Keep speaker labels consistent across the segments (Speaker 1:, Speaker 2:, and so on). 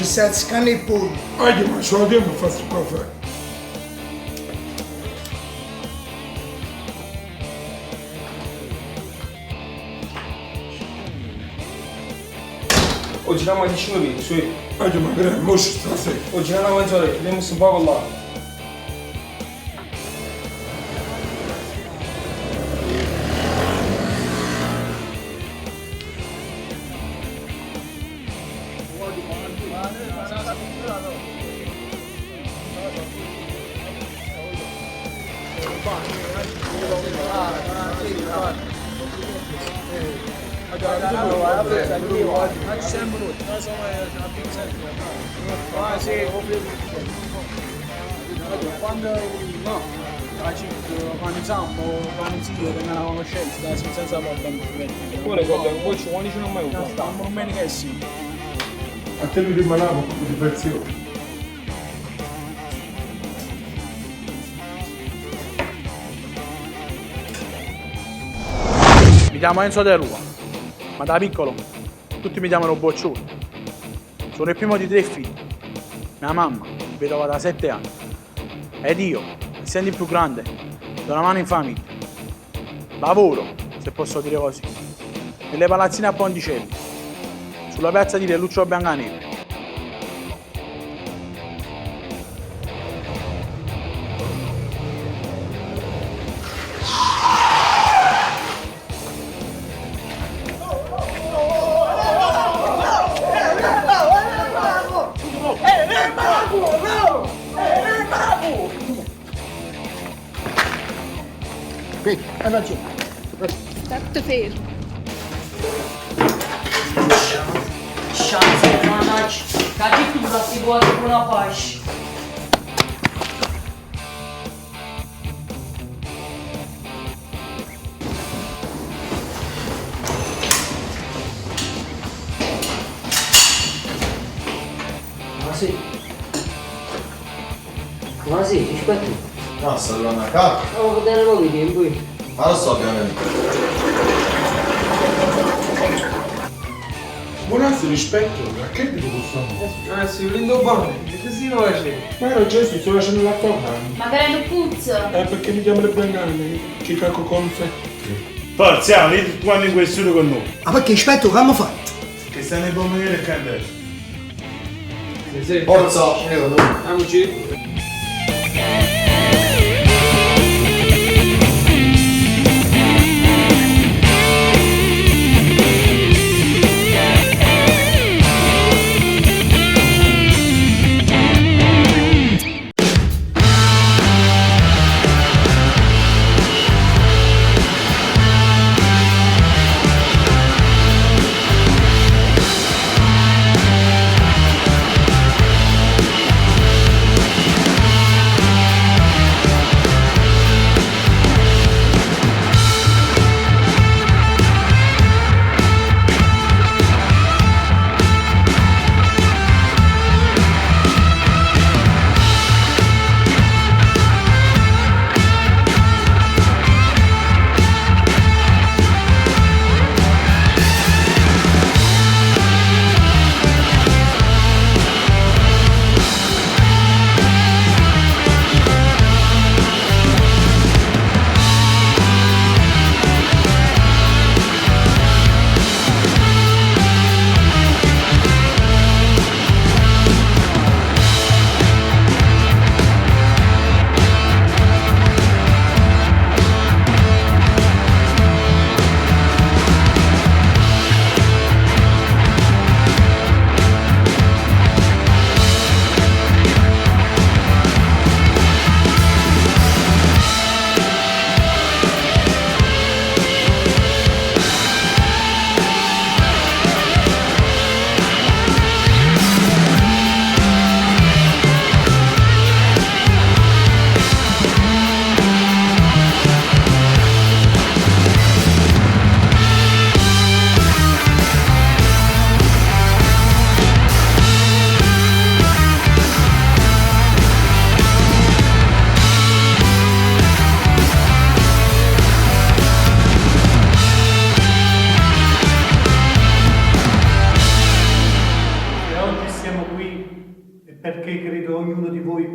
Speaker 1: să scane pui.
Speaker 2: Haide mă, și-o adem, mă, faci cafea.
Speaker 3: Oggi la mai dici noi, su.
Speaker 2: Haide mă, grea, moș, stasă.
Speaker 3: Oggi la mezz'ora, vediamo se va là.
Speaker 4: Quando organizziamo organizziamo per una conoscenza senza problemi.
Speaker 3: Pure guarda, poi ci vuole non mai uno.
Speaker 4: Non me ne che sì.
Speaker 2: A te lui rimanava con diverzione.
Speaker 4: Mi chiamo Enzo De Rua, ma da piccolo tutti mi chiamano Boccione. Sono il primo di 3 figli. Mia mamma, vedova da 7 anni. Ed io, essendo il più grande, do una mano in famiglia. Lavoro, se posso dire così, nelle palazzine a Ponticelli, sulla piazza di Lucio Biancaneve.
Speaker 1: Vedi, hai ragione.
Speaker 5: State fermo.
Speaker 6: Șanse, manaci, ca și tu la situație până la pași.
Speaker 7: Ma sì, rispetto.
Speaker 8: No, sta arrivando a capo.
Speaker 7: Stiamo vedendo noi che poi.
Speaker 8: Ma lo so ovviamente.
Speaker 2: Buonasera, rispetto, a che ti posso?
Speaker 3: Sì, lindo bene, che si face?
Speaker 2: Ma era Gesù, sto facendo la torta.
Speaker 5: Magari non puzza.
Speaker 2: Perché mi chiamo le banane, che cacco confetti.
Speaker 9: Forza, lì tu anni in quel studio con noi.
Speaker 1: Ma perché aspetta, che hanno fatto?
Speaker 9: Che stanno in pomeriggio e candela.
Speaker 3: Sì.
Speaker 8: Forza, io con noi.
Speaker 3: Amici.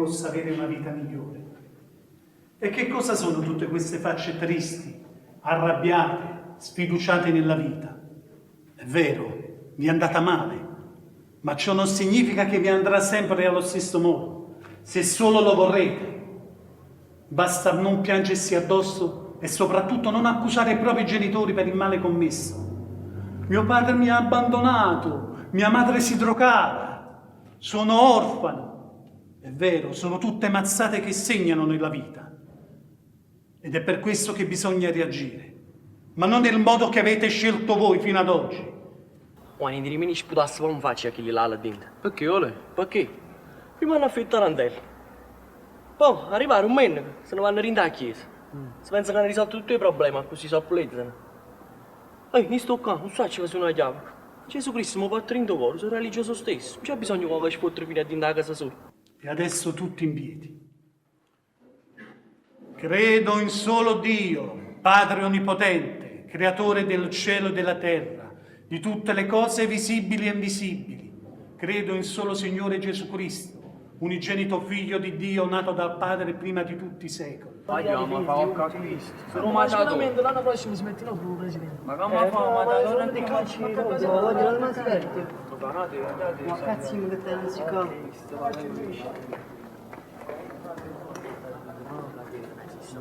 Speaker 10: possa avere una vita migliore. E che cosa sono tutte queste facce tristi, arrabbiate, sfiduciate nella vita? È vero, vi è andata male, ma ciò non significa che vi andrà sempre allo stesso modo, se solo lo vorrete. Basta non piangersi addosso e soprattutto non accusare i propri genitori per il male commesso. Mio padre mi ha abbandonato, mia madre si drogava, sono orfano. È vero, sono tutte mazzate che segnano nella vita. Ed è per questo che bisogna reagire, ma non nel modo che avete scelto voi fino ad oggi.
Speaker 11: Oamenii di rimini ci puteau să face aquele lá lá dentro. Perché, ole? Perché? Prima hanno affitto tarantello. Poi, arrivare un menino, se ne vanno a rindare a chiesa. Si pensa che hanno risolto tutti i problemi, così sono puliti. Mi sto qua, non so se sono una chiave. Gesù Cristo mi porta in cuore, sono religioso stesso. Non c'è bisogno che ci fosse fino a dentro la casa sua.
Speaker 10: E adesso tutti in piedi. Credo in solo Dio, Padre Onnipotente, Creatore del cielo e della terra, di tutte le cose visibili e invisibili. Credo in solo Signore Gesù Cristo, unigenito Figlio di Dio, nato dal Padre prima di tutti i secoli.
Speaker 11: Andiamo a fare a Cristo. Sono mangiato. Sicuramente l'anno prossimo si mettono pure, Presidente. Ma come fa? Ma da ora di calcio, ma che cosa?
Speaker 7: Voglio la mascherina.
Speaker 11: Andate.
Speaker 7: Ma cazzino che te non si cava.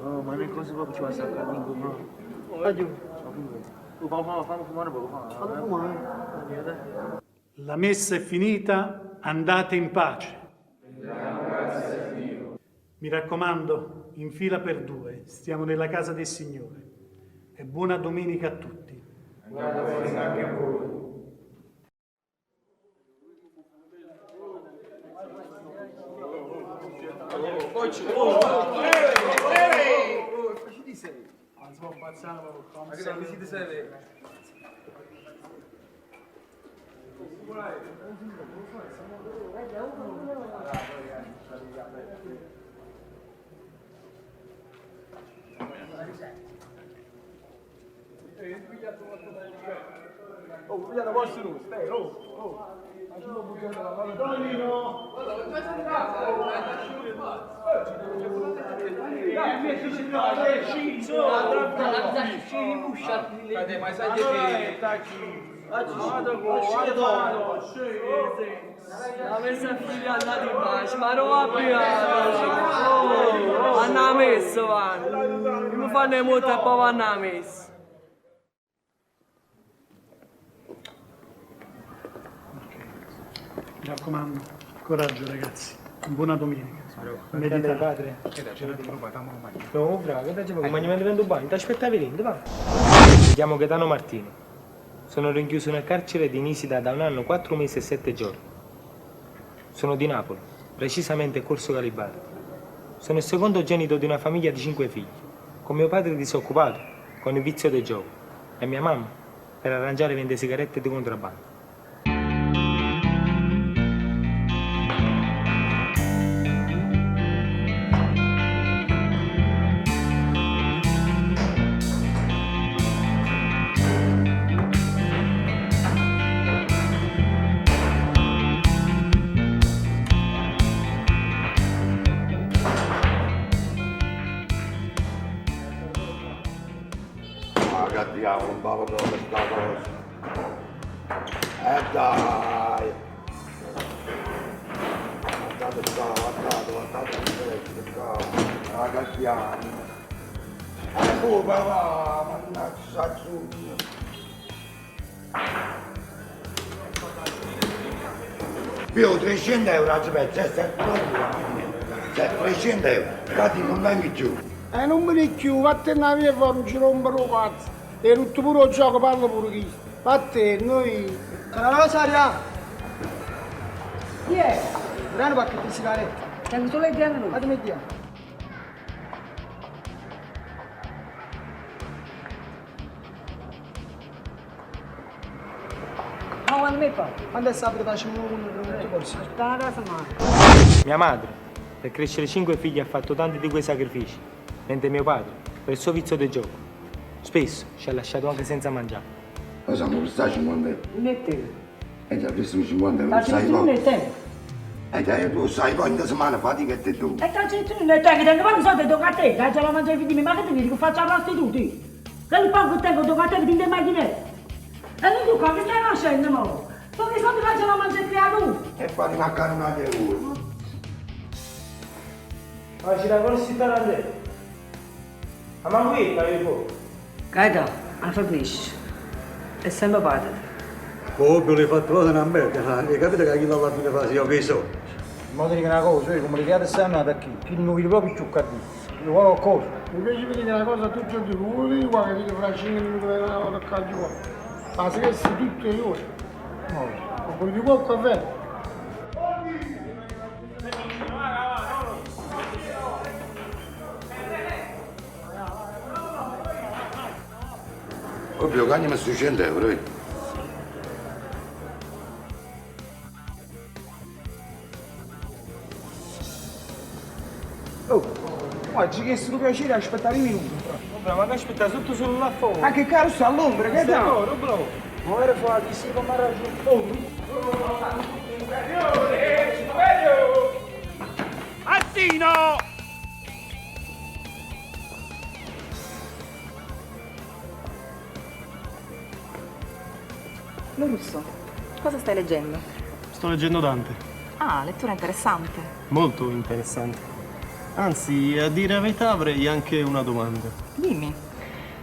Speaker 11: No, ma non è così proprio ci va a saccare in mano.
Speaker 7: Addio.
Speaker 11: Fanno fumare poco fa.
Speaker 7: Fallo fumare.
Speaker 10: La messa è finita, andate in pace. Mi raccomando, in fila per due, stiamo nella casa del Signore. E buona domenica a tutti.
Speaker 9: Buona domenica anche a voi.
Speaker 3: Ma sai che
Speaker 11: La messa è figlia andata in pace, ma non va più. Hanno messo, vanno. Mi fanno molto e poi vanno messo.
Speaker 10: Mi raccomando, coraggio ragazzi. Buona domenica. Meditate.
Speaker 12: Padre. No, bravo, che facciamo? Ma mi prendo un bagno, ti aspettavi lì, dove vai? Mi chiamo Gaetano Martino. Sono rinchiuso nel carcere di Nisida da 1 anno, 4 mesi e 7 giorni. Sono di Napoli, precisamente Corso Galibato. Sono il secondogenito di una famiglia di 5 figli, con mio padre disoccupato, con il vizio del gioco, e mia mamma per arrangiare vende sigarette di contrabbando.
Speaker 13: Andiamo, non va proprio questa cosa. Dai! Guardate, Gattiano. Oh, papà, mannaggia giù. Io 300 euro, aspetta, 300 euro, infatti non dai più.
Speaker 1: Non mi dici più, vattene a via fuori, non ci rompere il cazzo. E tutto pure il gioco, parlo pure chi. Vatte, noi...
Speaker 7: Allora, Saria!
Speaker 1: Chi è? Brano pacchetto di sigarette.
Speaker 7: Tengo solo le diane noi.
Speaker 1: Fate mettiamo.
Speaker 7: Ma quando mi fa?
Speaker 1: Quando è sabato facciamo un corso?
Speaker 7: Sta a casa mia.
Speaker 12: Mia madre, per crescere 5 figli, ha fatto tanti di quei sacrifici, mentre mio padre, per il suo vizio del gioco, spesso ci ha lasciato anche senza mangiare.
Speaker 13: Noi siamo per stare 50 euro.
Speaker 7: Non è te.
Speaker 13: E già prestami 50 euro,
Speaker 7: Ma
Speaker 13: sai
Speaker 7: non
Speaker 13: poco.
Speaker 7: è te.
Speaker 13: E dai, tu sai quante settimane fatica che tu.
Speaker 7: E tu ne tengo, tengo quando so che tocca a te, dai, ce la mangiare i figli, ma che ti dico, faccio arrosti tutti. Che il poco tengo, tocca a te che ti immagini. E non tu qua, che stai facendo, mo? Perché sono ti faccio la mangiare qui a tu?
Speaker 13: E fare una carnata di uno.
Speaker 12: Ma ci racconti Tarandè? Ma qui, ma io
Speaker 7: Gaeta, a far pesce. E sempre parte.
Speaker 9: Ovvio, le fatto cose una merda, hai capito che chi alla fine fa io che so?
Speaker 12: Ma ti dico una cosa, come le chiate stanno da qui, chi non vede proprio più cattivo. Io vuole cosa?
Speaker 1: Invece mi dica una cosa tutti e due, uno di qua che dice fra 5 minuti per la toccare qua. Ma se che sei tutte le ore. No, ma quello di qua è caffè.
Speaker 13: Ovvio, cagnami sui 100 euro, vedi?
Speaker 12: Oh, oggi che sto piacere aspettare i minuti. Vabbè, ma che aspetta sotto solo là fuori? Ma che caro sta a Londra, che dai? No, bravo. Ma era fuori, sì, come ha ragione. Oh,
Speaker 4: Attino!
Speaker 5: Lorusso, cosa stai leggendo?
Speaker 10: Sto leggendo Dante.
Speaker 5: Ah, lettura interessante.
Speaker 10: Molto interessante. Anzi, a dire la verità avrei anche una domanda.
Speaker 5: Dimmi.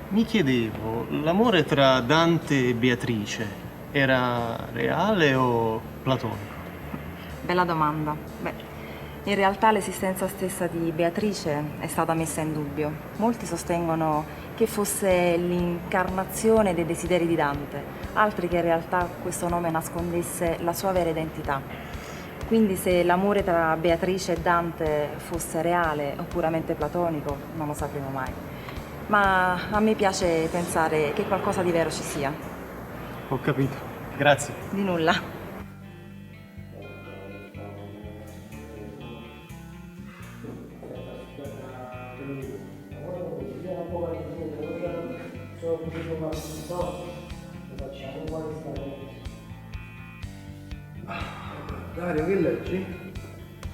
Speaker 10: Mi chiedevo, l'amore tra Dante e Beatrice era reale o platonico?
Speaker 5: Bella domanda. Beh, in realtà l'esistenza stessa di Beatrice è stata messa in dubbio. Molti sostengono che fosse l'incarnazione dei desideri di Dante, altri che in realtà questo nome nascondesse la sua vera identità. Quindi se l'amore tra Beatrice e Dante fosse reale o puramente platonico, non lo sapremo mai. Ma a me piace pensare che qualcosa di vero ci sia.
Speaker 10: Ho capito. Grazie.
Speaker 5: Di nulla.
Speaker 12: Dario, che leggi?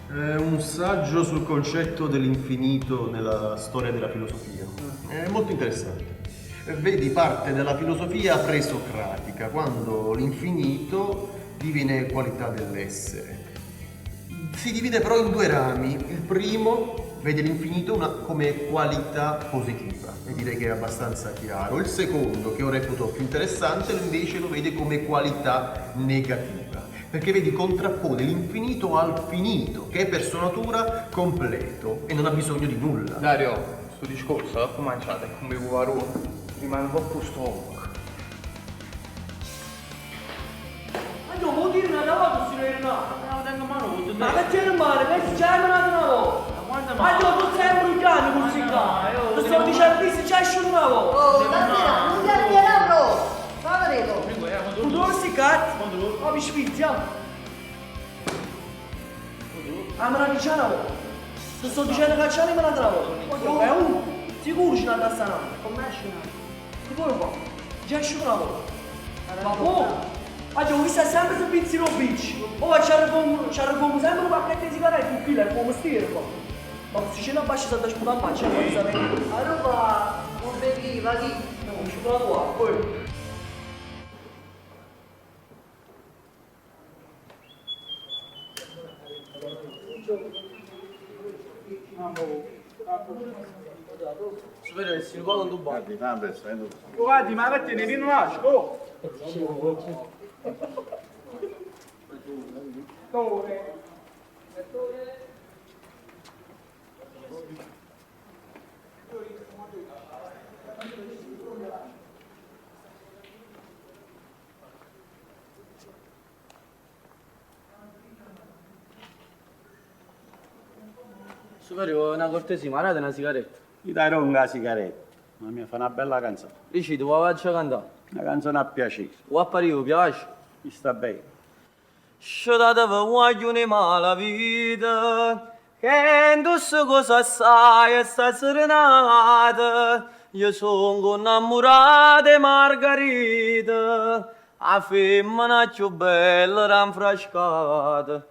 Speaker 10: È un saggio sul concetto dell'infinito nella storia della filosofia. È molto interessante. Vedi parte della filosofia presocratica, quando l'infinito diviene qualità dell'essere. Si divide però in due rami. Il primo vede l'infinito come qualità positiva e direi che è abbastanza chiaro. Il secondo, che io reputo più interessante, invece lo vede come qualità negativa, perché vedi contrappone l'infinito al finito, che è per sua natura completo e non ha bisogno di nulla.
Speaker 3: Dario, sto discorso l'ho cominciato, è come Guarone. Rimane un po' più stomaco.
Speaker 11: Ma io vuol dire una volta, signor Renato. Ma perché non male? Perché già è una volta? Ma io tu sei un cane così qua. Tu stiamo dicendo che già esce una volta.
Speaker 6: Oh, stasera, non ti arrabbiamo! Ma vedo!
Speaker 11: Tu dove si cazzo? Ma mi spizziamo. Ah, me la dice una volta. Ti sto dicendo che c'è un'altra volta. È uno. Sicuro c'è una tassa no. Come esce una? Sicuro qua. Già esce una volta. Ma poi? Ma io ho visto sempre su pizzino beach. Oh, c'era come sempre un pacchetto di sigarette qui, è come stile qua. Ma se c'è una bascia sotto sputare a faccia, non sapete.
Speaker 6: Allora, non bevi, va chi?
Speaker 11: Non ci provo qua, poi.
Speaker 3: Superiore, si ricorda un tubo.
Speaker 4: Guardi, ma perché ne viene un asco?
Speaker 3: Superiore, una cortesia, ma date una sigaretta.
Speaker 9: Gli darò una sigaretta, ma mi fa una bella canzone.
Speaker 3: Dici, tu vuoi faccia cantare?
Speaker 9: Una canzone a piacere,
Speaker 3: O a parire, piace?
Speaker 9: mi sta bene.
Speaker 11: Sciodate voglio ne mala vita, che indosso cosa sai sta serenata. Io sono innamorata di Margherita, a femmina più bella ranfrascata.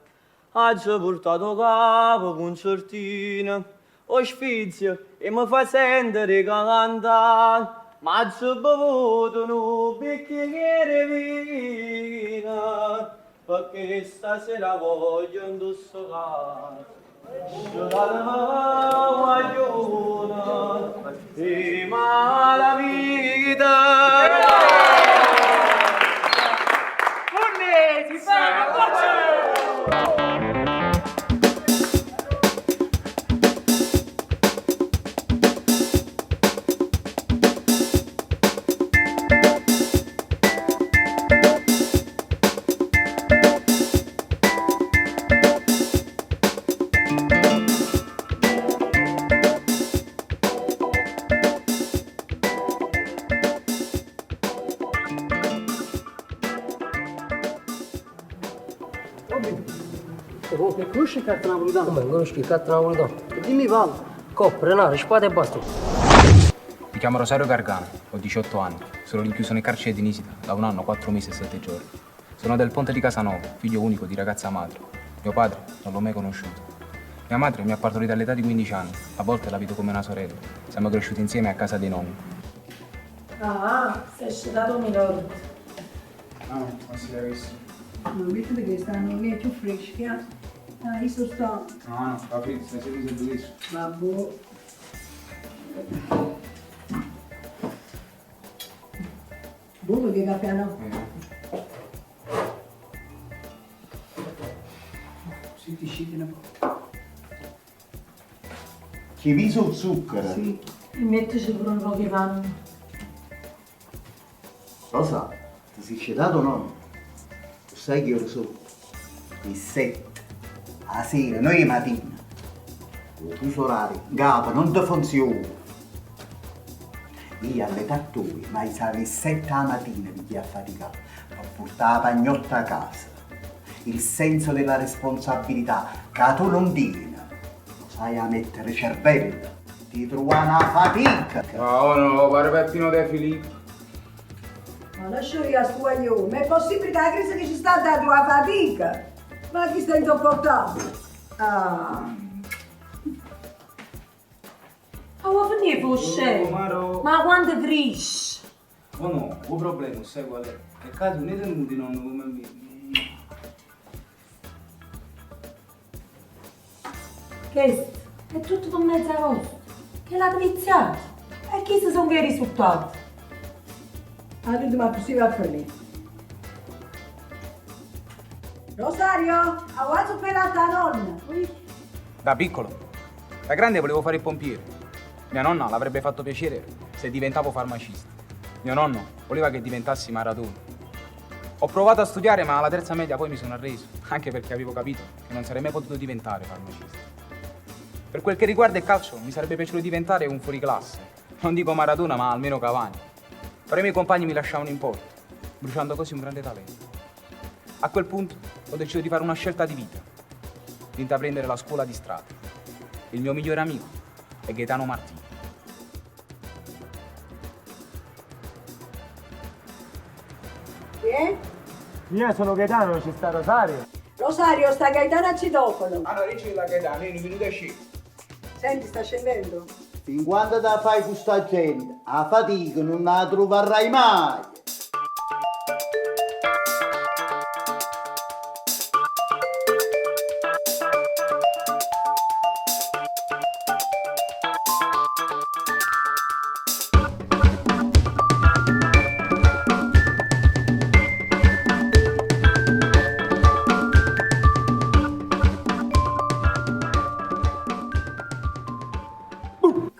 Speaker 11: Oggi portato capo con sortina, o sfizio e mi fa sentire che cantare. Ma oggi bevuto un bicchiere vino, perché stasera voglio indossare. E ma la vita
Speaker 14: Che conosci il carta napolitano?
Speaker 11: Come non conosci il carta napolitano?
Speaker 14: Dimmi Val.
Speaker 11: Coppa, renare, spada e bastone.
Speaker 15: Mi chiamo Rosario Gargano, ho 18 anni, sono rinchiuso nel carcere di Nisida da 1 anno, 4 mesi e 7 giorni. Sono del Ponte di Casanova, figlio unico di ragazza madre. Mio padre non l'ho mai conosciuto. Mia madre mi ha partorito all'età di 15 anni, a volte la vedo come una sorella. Siamo cresciuti insieme a casa dei nonni.
Speaker 7: Ah, sei scedato minore.
Speaker 4: No, non si è visto.
Speaker 7: Non mettete che stanno via più freschi, eh? Ah, io sono stanco.
Speaker 4: No, no, capito, stai seduto e bellissimo.
Speaker 7: Vabbè. Buono che caffè no?
Speaker 14: Sì, ti sciti un po'.
Speaker 9: Che viso il zucchero?
Speaker 7: Sì, e mettici pure un po' di panno.
Speaker 9: Rosa, ti sei scedato o no? Sai che ore sono? Le 7. A sera, noi è mattina. Il fuso orario, capo, non ti funziona. Io all'età tua, ma alle 7 la mattina mi chiedi a faticare per portare la pagnotta a casa. Il senso della responsabilità che tu non tieni. Lo sai a mettere cervello. Ti trovi una fatica.
Speaker 4: No, pare Peppino De Filippo.
Speaker 7: Ma lascio io a stuaio, ma è possibile che la crisi che ci sta dando la fatica? Ma chi sta insopportabile? Ah. Ma vuoi finire fosse? Ma quanto cresci?
Speaker 4: Oh no, il problema sai qual è? Che caso ne tenuti non come me.
Speaker 7: Questo è tutto per mezzo agosto. Che l'ha viziato. E chi si sono i risultati? Allora, ma si va a finire. Rosario, a WhatsApp per la tua nonna.
Speaker 15: Da piccolo, da grande volevo fare il pompiere. Mia nonna l'avrebbe fatto piacere se diventavo farmacista. Mio nonno voleva che diventassi Maradona. Ho provato a studiare, ma alla terza media poi mi sono arreso, anche perché avevo capito che non sarei mai potuto diventare farmacista. Per quel che riguarda il calcio, mi sarebbe piaciuto diventare un fuoriclasse. Non dico Maradona, ma almeno Cavani. Però i miei compagni mi lasciavano in porto, bruciando così un grande talento. A quel punto ho deciso di fare una scelta di vita, di intraprendere la scuola di strada. Il mio migliore amico è Gaetano Martini.
Speaker 7: Chi è?
Speaker 12: Io sono Gaetano, ci sta Rosario.
Speaker 7: Rosario, sta Gaetano a Citofono.
Speaker 4: Allora dici la Gaetano, in un minuto esci.
Speaker 7: Senti, sta scendendo.
Speaker 9: Fin quando te fai con sta gente, a fatica non la troverai mai.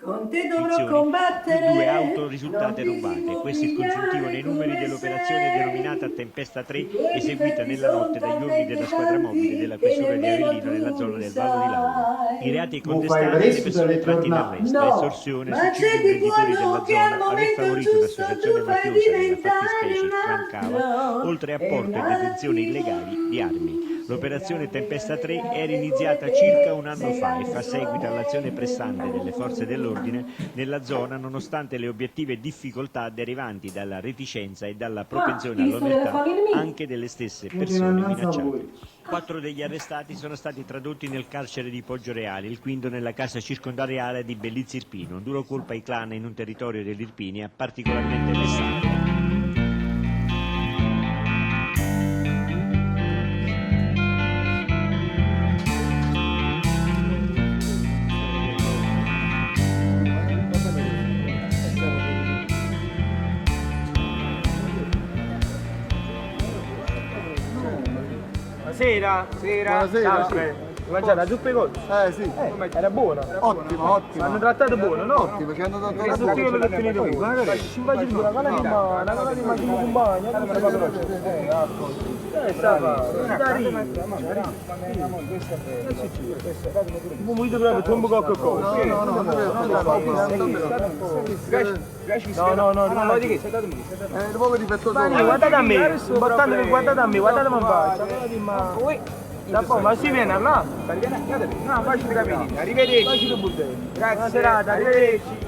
Speaker 7: Con te dovrò combattere.
Speaker 16: Due auto risultate rubate. Questo è il consuntivo nei numeri dell'operazione denominata Tempesta 3, eseguita nella notte dagli uomini della squadra mobile della questura di Avellino nella zona del Vallo di Lauro. I reati contestati alle persone tratte in arresto: estorsione, suicidio imprenditori della zona, aver favorito un'associazione mafiosa nella fattispecie clan Cava, oltre a porto e detenzione illegali di armi. L'operazione Tempesta 3 era iniziata circa un anno fa e fa seguito all'azione pressante delle forze dell'ordine nella zona nonostante le obiettive difficoltà derivanti dalla reticenza e dalla propensione all'omertà anche delle stesse persone minacciate. 4 degli arrestati sono stati tradotti nel carcere di Poggioreale, il quinto nella casa circondariale di Bellizzi Irpino, un duro colpo ai clan in un territorio dell'Irpinia particolarmente vessante.
Speaker 12: Sera.
Speaker 1: Buonasera.
Speaker 12: Hai mangiato la zuppa e cozzo?
Speaker 1: Sì.
Speaker 12: Era buona?
Speaker 1: Ottimo.
Speaker 12: Hanno trattato buono, no?
Speaker 1: Ottimo, ci hanno dato
Speaker 12: La zuppa io l'ho finito qui. Ci immagini una canna di macchina con bagno, No, di che? Guardate a me, guardate a me in faccia. Ma si viene là? No, facci capire. Arrivederci. Grazie. Buona serata, arrivederci.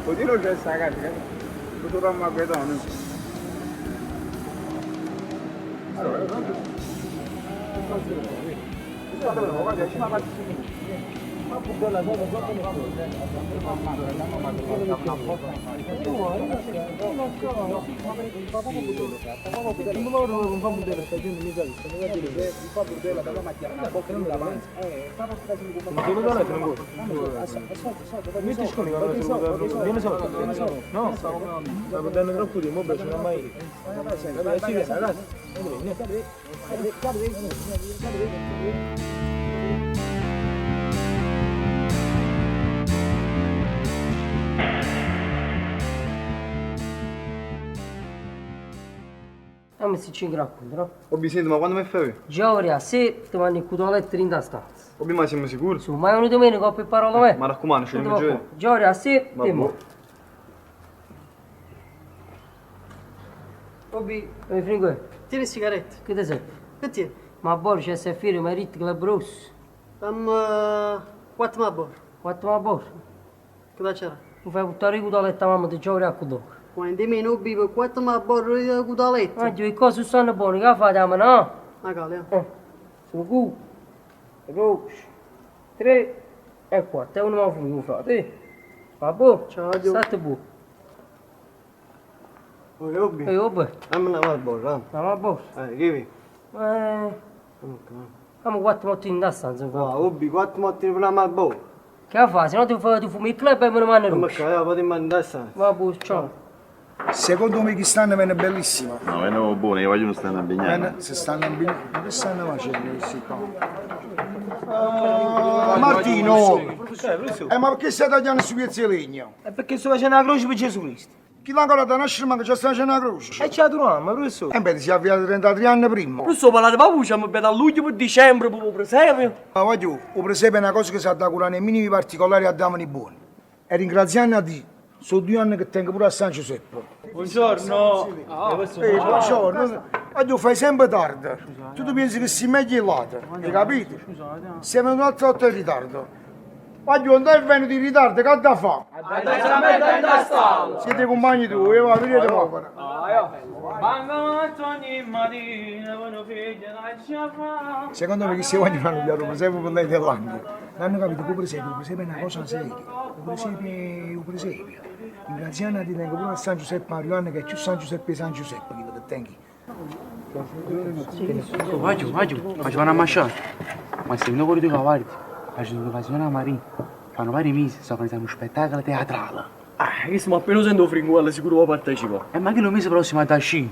Speaker 15: Così non c'è sta casa, potremmo guardare. Allora,
Speaker 12: No, stavo dando troppo di mobile, ce l'ho mai.
Speaker 6: Mi si ci racconta, no?
Speaker 3: Senti, ma quando mi fai?
Speaker 6: Giorgia, se ti vanno il cutoletto in da stanza.
Speaker 3: Ma siamo sicuri?
Speaker 6: Su, ma è una domenica per parola me.
Speaker 3: Ma raccomando, ce ne giovedì.
Speaker 6: Giorgia, se ti mo.
Speaker 14: Obi,
Speaker 6: Frigo,
Speaker 14: tieni sigarette.
Speaker 6: che te sei?
Speaker 14: Che tieni?
Speaker 6: Ma Boris c'è se figlio, ma ritti la brus.
Speaker 14: Quattro ma bor.
Speaker 6: Quattro ma Boris?
Speaker 14: Che c'era?
Speaker 6: Mi fai buttare il cutoletto a mamma di Giorgia a cutoletto.
Speaker 14: Quando me non bevo quattro ma bor cutoletto.
Speaker 6: Ma che cosa stanno buone, che fate a me, no?
Speaker 14: Ma cale,
Speaker 6: Sono qui. 2, 3 e 4. E uno mi fumo, frate. Va buono?
Speaker 14: Ciao, Dio.
Speaker 6: State buono.
Speaker 14: Oi, Obi.
Speaker 6: Ehi, Obi.
Speaker 14: Dammi una ma bor,
Speaker 6: Ma va buono?
Speaker 14: Che
Speaker 6: Siamo 4 mattini da stanza.
Speaker 14: Obi, quattro mattini per una ma bor.
Speaker 6: Che fai? Se no ti fumi il club e me ne mandi
Speaker 14: Ma
Speaker 6: rosso.
Speaker 14: che poi ti mandi a stanza.
Speaker 6: Va buono, ciao.
Speaker 1: Secondo me chi stanno viene bellissima.
Speaker 17: No, venne buono, io voglio non stare a bignare.
Speaker 1: Se stanno in bignare, ma che stanno facendo questi qua? Martino! Ma perché stai tagliando su pezzi di legno?
Speaker 12: È perché sto facendo la croce per Gesù Cristo.
Speaker 1: Chi l'ha ancora da nascere manca c'è sta cena croce.
Speaker 12: E c'è la tua mamma, professore.
Speaker 1: E beh, si è avviato 33 anni prima.
Speaker 11: Professore, parlate ma voi, siamo da luglio per dicembre, per presepe.
Speaker 1: Ma voglio, o presepe è una cosa che si ha da curare nei minimi particolari a damani buoni. E ringraziando a Dio, sono 2 anni che tengo pure a San Giuseppe.
Speaker 12: Buongiorno.
Speaker 1: Buongiorno. Voglio, fai sempre tardi. Tu pensi che sei meglio in lato, hai capito? Siamo un'altra volta in ritardo. Voglio, non è venuto in ritardo, che da fa? Siete compagni tuoi, va, vedete povera. Secondo me che se vogliono annullare un presepe per lei dell'anno, non hanno capito che il presepe è una cosa seria. Il presepe. Ringraziando a Dio, tengo pure a San Giuseppe Mariano che è più San Giuseppe San Giuseppe, che lo tengo.
Speaker 3: Voglio, vanno a masciare. Ma se non vuoi cavalli, faccio l'occasione a Maria. Fanno vari mesi, sto facendo uno spettacolo teatrale.
Speaker 11: Io stiamo appena sento Fringuella, sicuro va partecipa.
Speaker 3: Ma che lo mese prossimo a Tascin?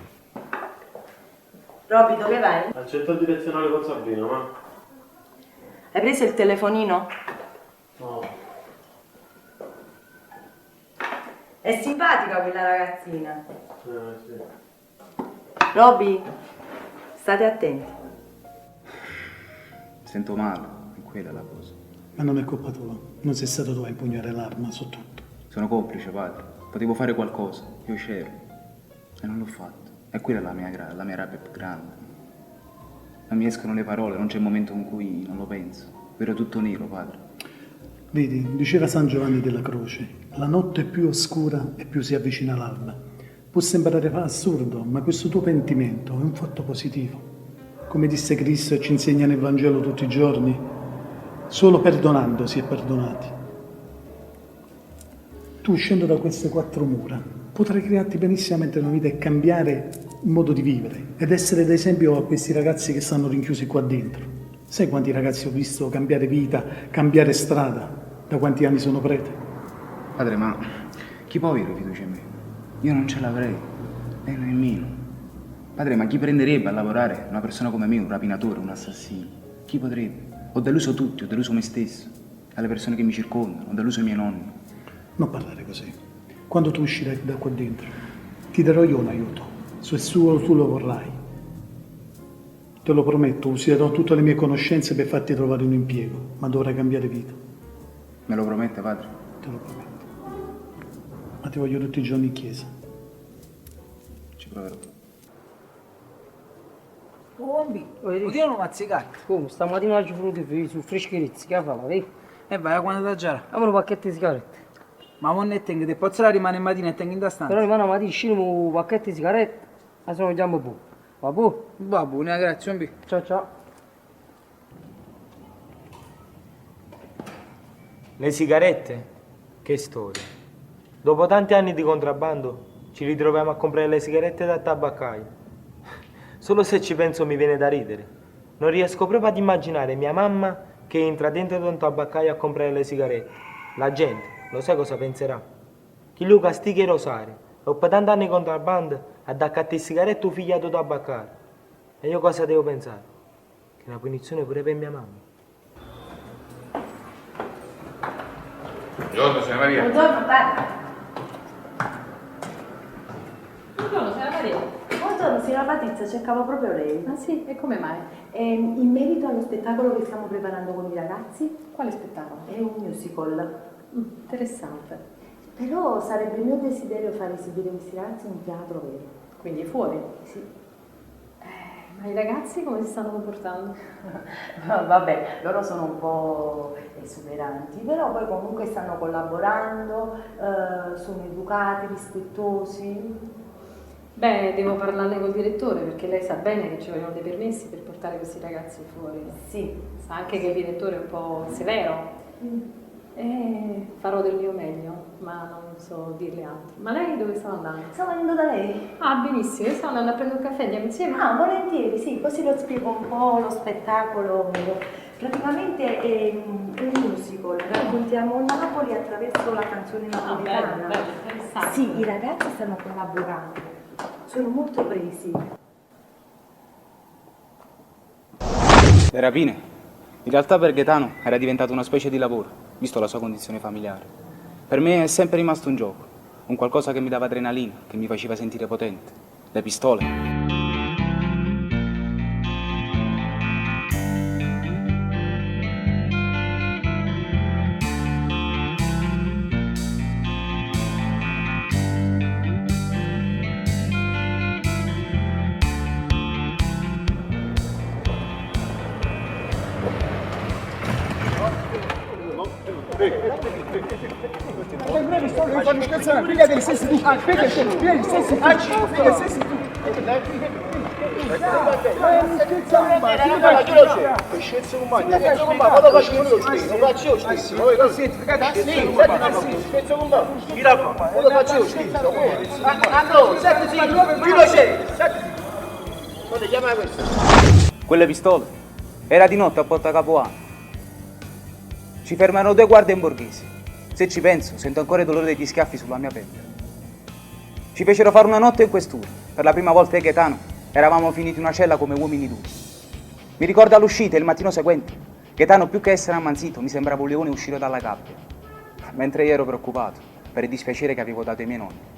Speaker 5: Robby, dove vai?
Speaker 2: Al centro direzionale con Sabino, ma?
Speaker 5: Hai preso il telefonino?
Speaker 2: No.
Speaker 5: È simpatica quella ragazzina.
Speaker 2: Sì.
Speaker 5: Robby, state attenti.
Speaker 15: Sento male, è quella la cosa.
Speaker 10: Ma non è colpa tua, non sei stato tu a impugnare l'arma su tutto.
Speaker 15: Sono complice, padre. Potevo fare qualcosa, io c'ero. E non l'ho fatto. E quella è la mia rabbia più grande. Non mi escono le parole, non c'è un momento in cui non lo penso. Vedo tutto nero, padre.
Speaker 10: Vedi, diceva San Giovanni della Croce, la notte è più oscura e più si avvicina l'alba. Può sembrare assurdo, ma questo tuo pentimento è un fatto positivo. Come disse Cristo e ci insegna nel Vangelo tutti i giorni, solo perdonando si è perdonati. Tu, uscendo da queste 4 mura, potrai crearti benissimamente una vita e cambiare il modo di vivere ed essere d'esempio a questi ragazzi che stanno rinchiusi qua dentro. Sai quanti ragazzi ho visto cambiare vita, cambiare strada, da quanti anni sono prete?
Speaker 15: Padre, ma chi può avere fiducia in me? Io non ce l'avrei, e nemmeno. Padre, ma chi prenderebbe a lavorare una persona come me, un rapinatore, un assassino? Chi potrebbe? Ho deluso tutti, ho deluso me stesso, alle persone che mi circondano, ho deluso i miei nonni.
Speaker 10: Non parlare così. Quando tu uscirai da qua dentro, ti darò io un aiuto, se solo tu lo vorrai. Te lo prometto, userò tutte le mie conoscenze per farti trovare un impiego, ma dovrai cambiare vita.
Speaker 15: Me lo promette, padre?
Speaker 10: Te lo prometto. Ma ti voglio tutti i giorni in chiesa.
Speaker 15: Ci proverò.
Speaker 14: Bombi, oddio non mazzicato.
Speaker 6: Come? Stamattina oggi venuto su frescherizzi, che fa la vedi?
Speaker 14: E vai a quando da già.
Speaker 6: Abbiamo un pacchetto di sigarette.
Speaker 14: Ma non ne tengo, te posso rimane in mattina e tengo in da stanza.
Speaker 6: Però rimane mattina, scino un pacchetto di sigarette, e se non vediamo un po'. Va buono?
Speaker 14: Va buono, grazie, un
Speaker 6: Ciao ciao.
Speaker 12: Le sigarette? Che storia. Dopo tanti anni di contrabbando ci ritroviamo a comprare le sigarette dal tabaccaio. Solo se ci penso mi viene da ridere. Non riesco proprio ad immaginare mia mamma che entra dentro da un tabaccaio a comprare le sigarette. La gente, lo sai cosa penserà? Chi lui castiga i rosari, dopo tanti anni di contrabbando, ad accattare sigarette o figliato tabaccaio. E io cosa devo pensare? Che è una punizione pure per mia mamma.
Speaker 3: Buongiorno, signora Maria.
Speaker 5: Buongiorno, padre. Buongiorno, signora Maria. Buongiorno, signora Patrizia, cercavo proprio lei.
Speaker 18: Ah sì? E come mai?
Speaker 5: In merito allo spettacolo che stiamo preparando con i ragazzi.
Speaker 18: Quale spettacolo?
Speaker 5: È un musical.
Speaker 18: Interessante.
Speaker 5: Però sarebbe mio desiderio far esibire questi ragazzi in un teatro vero.
Speaker 18: Quindi fuori?
Speaker 5: Sì.
Speaker 18: Ma i ragazzi come si stanno comportando?
Speaker 5: Vabbè, loro sono un po' esuberanti, però poi comunque stanno collaborando, sono educati, rispettosi.
Speaker 18: Beh, devo parlarne col direttore perché lei sa bene che ci vogliono dei permessi per portare questi ragazzi fuori.
Speaker 5: Sì.
Speaker 18: Sa anche che il direttore è un po' severo. Farò del mio meglio, ma non so dirle altro. Ma lei dove sta andando?
Speaker 5: Sto venendo da lei.
Speaker 18: Ah, benissimo, io sto andando a prendere un caffè, andiamo insieme?
Speaker 5: Ah, volentieri, sì, così lo spiego un po' lo spettacolo. Praticamente è un musical, raccontiamo Napoli attraverso la canzone napoletana.
Speaker 18: Bello, interessante.
Speaker 5: Sì, i ragazzi stanno collaborando, sono molto presi.
Speaker 15: Le rapine? In realtà per Gaetano era diventato una specie di lavoro, visto la sua condizione familiare. Per me è sempre rimasto un gioco. Un qualcosa che mi dava adrenalina, che mi faceva sentire potente. Le pistole.
Speaker 1: Non fanno scherzare, pigliate gli stessi tu. Pigliate gli stessi tu. Pigliate gli stessi tu.
Speaker 15: Quelle pistole era di notte a Porta Capuano. Ci fermarono 2 guardie in borghesi. Se ci penso, sento ancora il dolore degli schiaffi sulla mia pelle. Ci fecero fare una notte in questura. Per la prima volta io e Gaetano eravamo finiti in una cella come uomini duri. Mi ricordo all'uscita il mattino seguente. Gaetano, più che essere ammanzito, mi sembrava un leone uscire dalla gabbia. Mentre io ero preoccupato per il dispiacere che avevo dato ai miei nonni.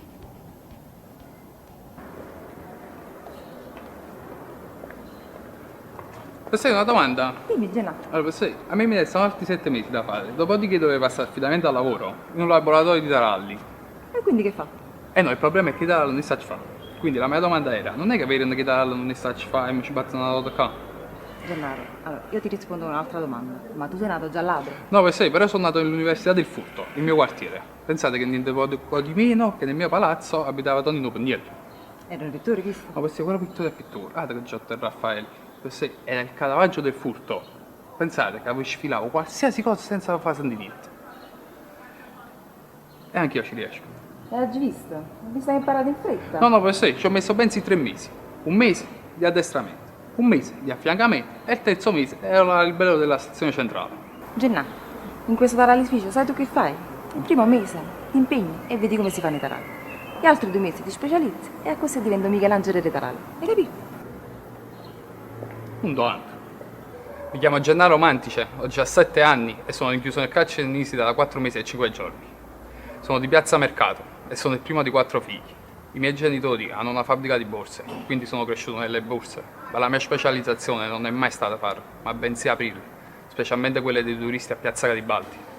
Speaker 19: Posso fare una domanda?
Speaker 5: Dimmi, Gennà.
Speaker 19: Allora, a me mi restano altri 7 mesi da fare, dopodiché dovrei passare affidamento al lavoro in un laboratorio di taralli.
Speaker 5: E quindi che fa?
Speaker 19: E no, il problema è che i taralli non si sa fare. Quindi la mia domanda era, non è che avere che i taralli non si sa fare e mi ci battono una volta qua?
Speaker 5: Gennaro, allora, io ti rispondo un'altra domanda. Ma tu sei nato già ladro?
Speaker 19: No, però sono nato nell'Università del Furto, il mio quartiere. Pensate che niente poco di meno che nel mio palazzo abitava Tonino Pugniello.
Speaker 5: Era un pittore, visto?
Speaker 19: Ma questo è quello pittore. Ah, che Giotto e Raffaele. Questo era il Caravaggio del furto. Pensate che avevo sfilato qualsiasi cosa senza far sentire niente. E anche io ci riesco.
Speaker 5: E oggi visto? Mi stai imparando in fretta?
Speaker 19: No, ci ho messo pensi 3 mesi. Un mese di addestramento, un mese di affiancamento e il terzo mese era il bello della stazione centrale.
Speaker 5: Gennà, in questo tarallificio sai tu che fai? Il primo mese ti impegni e vedi come si fanno i taralli. Gli altri 2 mesi ti specializzi e a questo divento Michelangelo dei taralli. Hai capito?
Speaker 19: Un doante. Mi chiamo Gennaro Mantice, ho 17 anni e sono rinchiuso nel carcere di Nisida da 4 mesi e 5 giorni. Sono di Piazza Mercato e sono il primo di 4 figli. I miei genitori hanno una fabbrica di borse, quindi sono cresciuto nelle borse. Ma la mia specializzazione non è mai stata farle, ma bensì aprirle, specialmente quelle dei turisti a Piazza Garibaldi.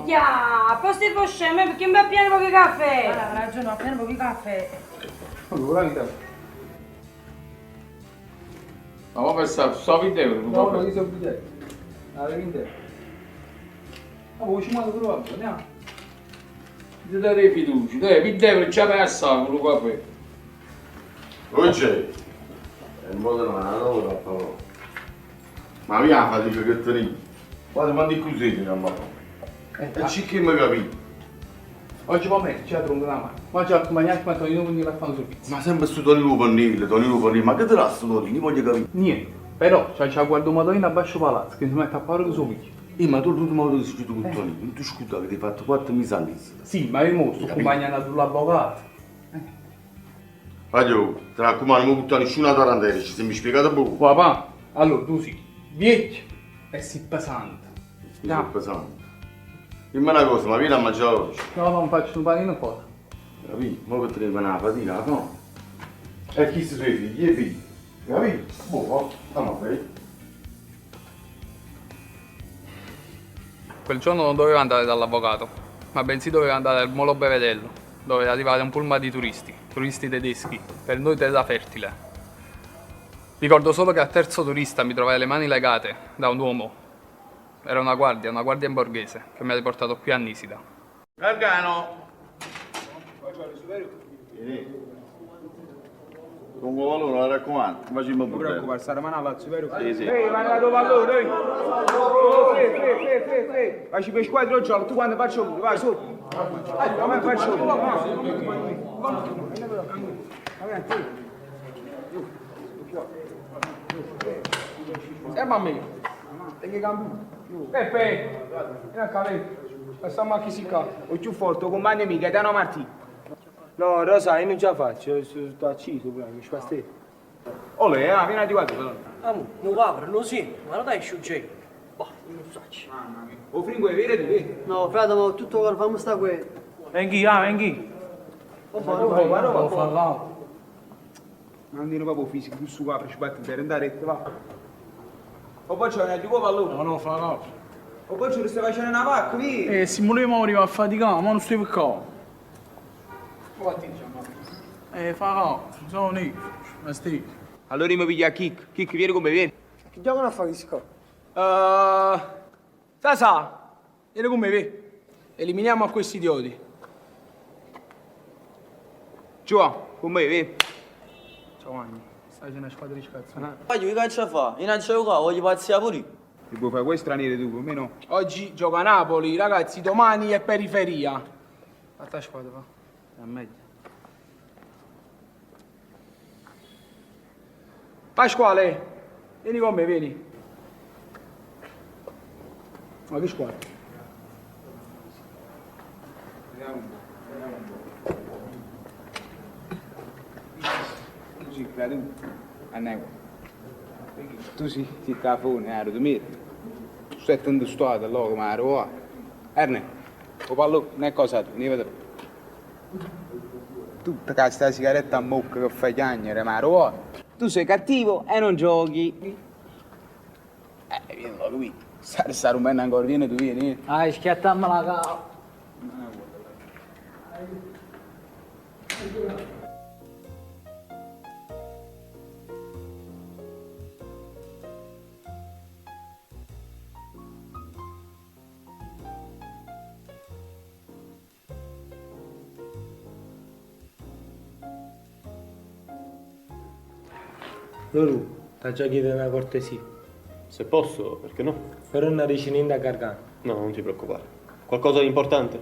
Speaker 7: Già, posso ir scemo perché mi va pieno pochi caffè.
Speaker 14: Ha ragione, ho pieno pochi caffè.
Speaker 19: Allora, la vita. Ma come pensare, sto video?
Speaker 14: No, io sono video. La video. Ma vuoi ci mando pure oggi, andiamo.
Speaker 19: Ti date fiducia, dai, video già persa con il caffè.
Speaker 17: Oggi è un po' di lavoro, però. Ma via fatica che te guarda, mandi così, mamma. E ci che mi capito?
Speaker 19: Oggi pomeriggio ci ha tronco la mano. Oggi ho accompagnato ma Tonino Pugniello a fare un servizio.
Speaker 17: Ma sempre sto Tonino Pugniello, ma che te l'ha sto Tonino? Voglio capire.
Speaker 19: Niente, però c'ha guardato un motorino a basso palazzo che si mette a parlare con suo figlio.
Speaker 17: Ma tu mi avevi scritto con Tonino, non ti scusa che ti hai fatto 4 mesi all'inizio.
Speaker 19: Sì, ma io mo sto accompagnando l'avvocato.
Speaker 17: Voglio, ti raccomando, non mi buttare nessuna tarantella, ci sei spiegato poco.
Speaker 19: Papà, allora tu sì, vecchio e si pesante.
Speaker 17: Sì, sono pesante. Dimmi una cosa, ma vieni a mangiare oggi?
Speaker 19: No, non faccio un panino fuori.
Speaker 17: Capito? Ma che te ne fai una fatica, no? E chi sono i figli? I figli. Capito? Boh, stiamo bene.
Speaker 19: Quel giorno non dovevo andare dall'avvocato, ma bensì dovevo andare al Molo Bevedello, dove è arrivato un pullman di turisti tedeschi, per noi terra fertile. Ricordo solo che al terzo turista mi trovai le mani legate da un uomo. Era una guardia in borghese, che mi ha riportato qui a Nisida.
Speaker 17: Gargano! Con valore, la raccomando, facciamo un problema.
Speaker 15: preoccupare, sarà manavazzo, vero?
Speaker 17: Sì, sì.
Speaker 12: Ehi, ma andato valore, ehi! Facci per squadra gioco, tu quando faccio uno, vai su! Come faccio uno?
Speaker 4: Andiamo a me. Tengo cambiato.
Speaker 12: Peppe, vieni a calare. Passiamo a chi si ca. O più forte, compagno mio, Gaetano Martino. No, Rosa, io non ce la faccio, sto acciso, mi spastare. Ole, vieni a di qua, però.
Speaker 11: Non va, non si, ma non dai sciuggetti. Boh, non faccio.
Speaker 12: Mamma mia. O fringo è vero tu?
Speaker 11: No, frate, ma tutto ora fammi sta qui.
Speaker 4: Vengi, vengi.
Speaker 12: Non dire proprio fisico, tu su qua, per sbattere, andare, va. O poi c'è una di qua pallone.
Speaker 4: No, fa no.
Speaker 12: O poi ci stai facendo una vacca, lì.
Speaker 4: Se volevo arrivare a faticare, ma non stai per qua. Fa no, sono lì. Ma stai.
Speaker 12: Allora mi piglia Kik. Kik, vieni come vieni.
Speaker 6: Che giocano a fare questo qua?
Speaker 4: Sa, vieni con me, vi. Eliminiamo a questi idioti.
Speaker 12: Giovanni, con me, vieni.
Speaker 4: Giovanni, stai una squadra di cazzo.
Speaker 11: Voglio che cazzo fa? Io non c'è qua, voglio pazzia pure.
Speaker 12: Ti puoi fare quei stranieri tu, con me no.
Speaker 4: Oggi gioca a Napoli, ragazzi, domani è periferia. Fatta squadra, va. È meglio. Pasquale, vieni con me, vieni. Ma che squadra?
Speaker 12: Vediamo un po'. Così, credo. Andiamo. Tu sì, ti cafone, ero tu mi. Tu stai tanto stuato, allora, ma ero. Erne, o parlo, non è cosa tu, ne vedo. Tu ti cazzo la sigaretta a bocca che fai chiagnere, ma ero. Tu sei cattivo e non giochi. Vieni là qui. Sta rumena ancora, vieni tu, vieni.
Speaker 6: Ah, schiattammi la cava.
Speaker 12: Loro, ti già chiesto una cortesia.
Speaker 20: Se posso, perché no?
Speaker 12: Però una ricinenda a Gargano.
Speaker 20: No, non ti preoccupare. Qualcosa di importante?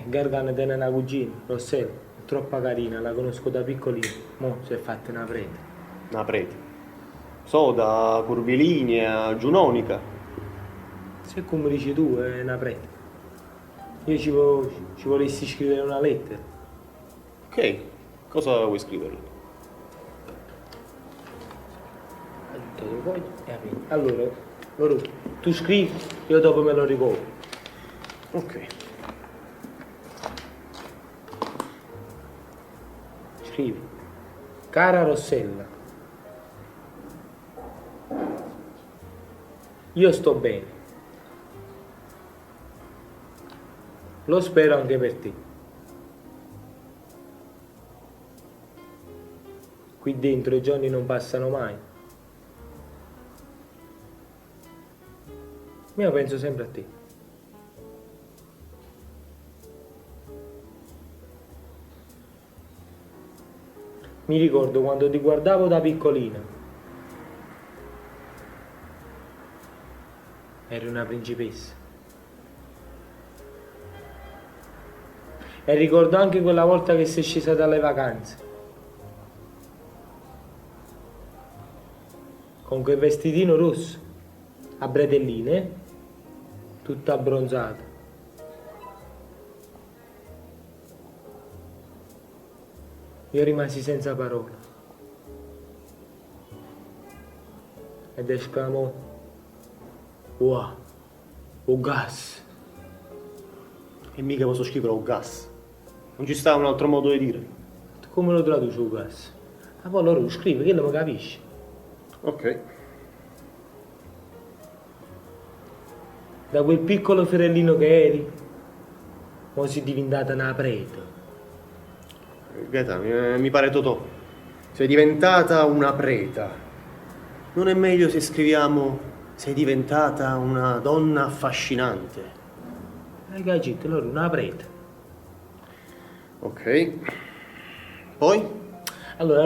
Speaker 12: Gargano tiene una cugina, Rossella, è troppo carina, la conosco da piccolino. Mo' si è fatta una prete.
Speaker 20: Una prete. So, da curvilini a giunonica.
Speaker 12: Se come dici tu, è una prete. Io ci volessi scrivere una lettera.
Speaker 20: Ok, cosa vuoi scriverle?
Speaker 12: Allora, loro, tu scrivi, io dopo me lo ricordo.
Speaker 20: Ok.
Speaker 12: Scrivi. Cara Rossella, io sto bene. Lo spero anche per te. Qui dentro i giorni non passano mai. Io penso sempre a te. Mi ricordo quando ti guardavo da piccolina. Eri una principessa. E ricordo anche quella volta che sei scesa dalle vacanze. Con quel vestitino rosso, a bretelline, tutta abbronzata. Io rimasi senza parole. Ed esclamò: wow, o gas.
Speaker 20: E mica posso scrivere o gas. Non ci sta un altro modo di dire.
Speaker 12: Tu come lo traduci o gas? Ma poi allora lo scrive, che non mi capisci.
Speaker 20: Ok.
Speaker 12: Da quel piccolo fiorellino che eri, mo sei diventata una prete.
Speaker 20: Gaetano, mi pare Totò. Sei diventata una preta. Non è meglio se scriviamo sei diventata una donna affascinante?
Speaker 12: Hai capito? Allora una prete.
Speaker 20: Ok. Poi?
Speaker 12: Allora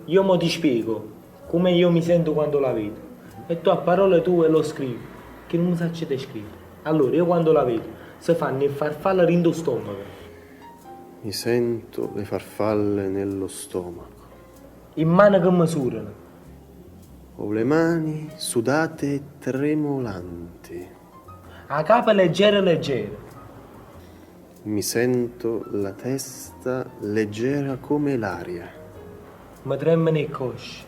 Speaker 12: io mo ti spiego come io mi sento quando la vedo. E tu a parole tue lo scrivi, che non sai te scrivere. Allora io quando la vedo, si fanno il farfalle rindo stomaco.
Speaker 20: Mi sento le farfalle nello stomaco.
Speaker 12: In mano che misurano.
Speaker 20: Ho le mani sudate e tremolanti.
Speaker 12: A capo leggero leggero.
Speaker 20: Mi sento la testa leggera come l'aria.
Speaker 12: Mi tremano i cosci.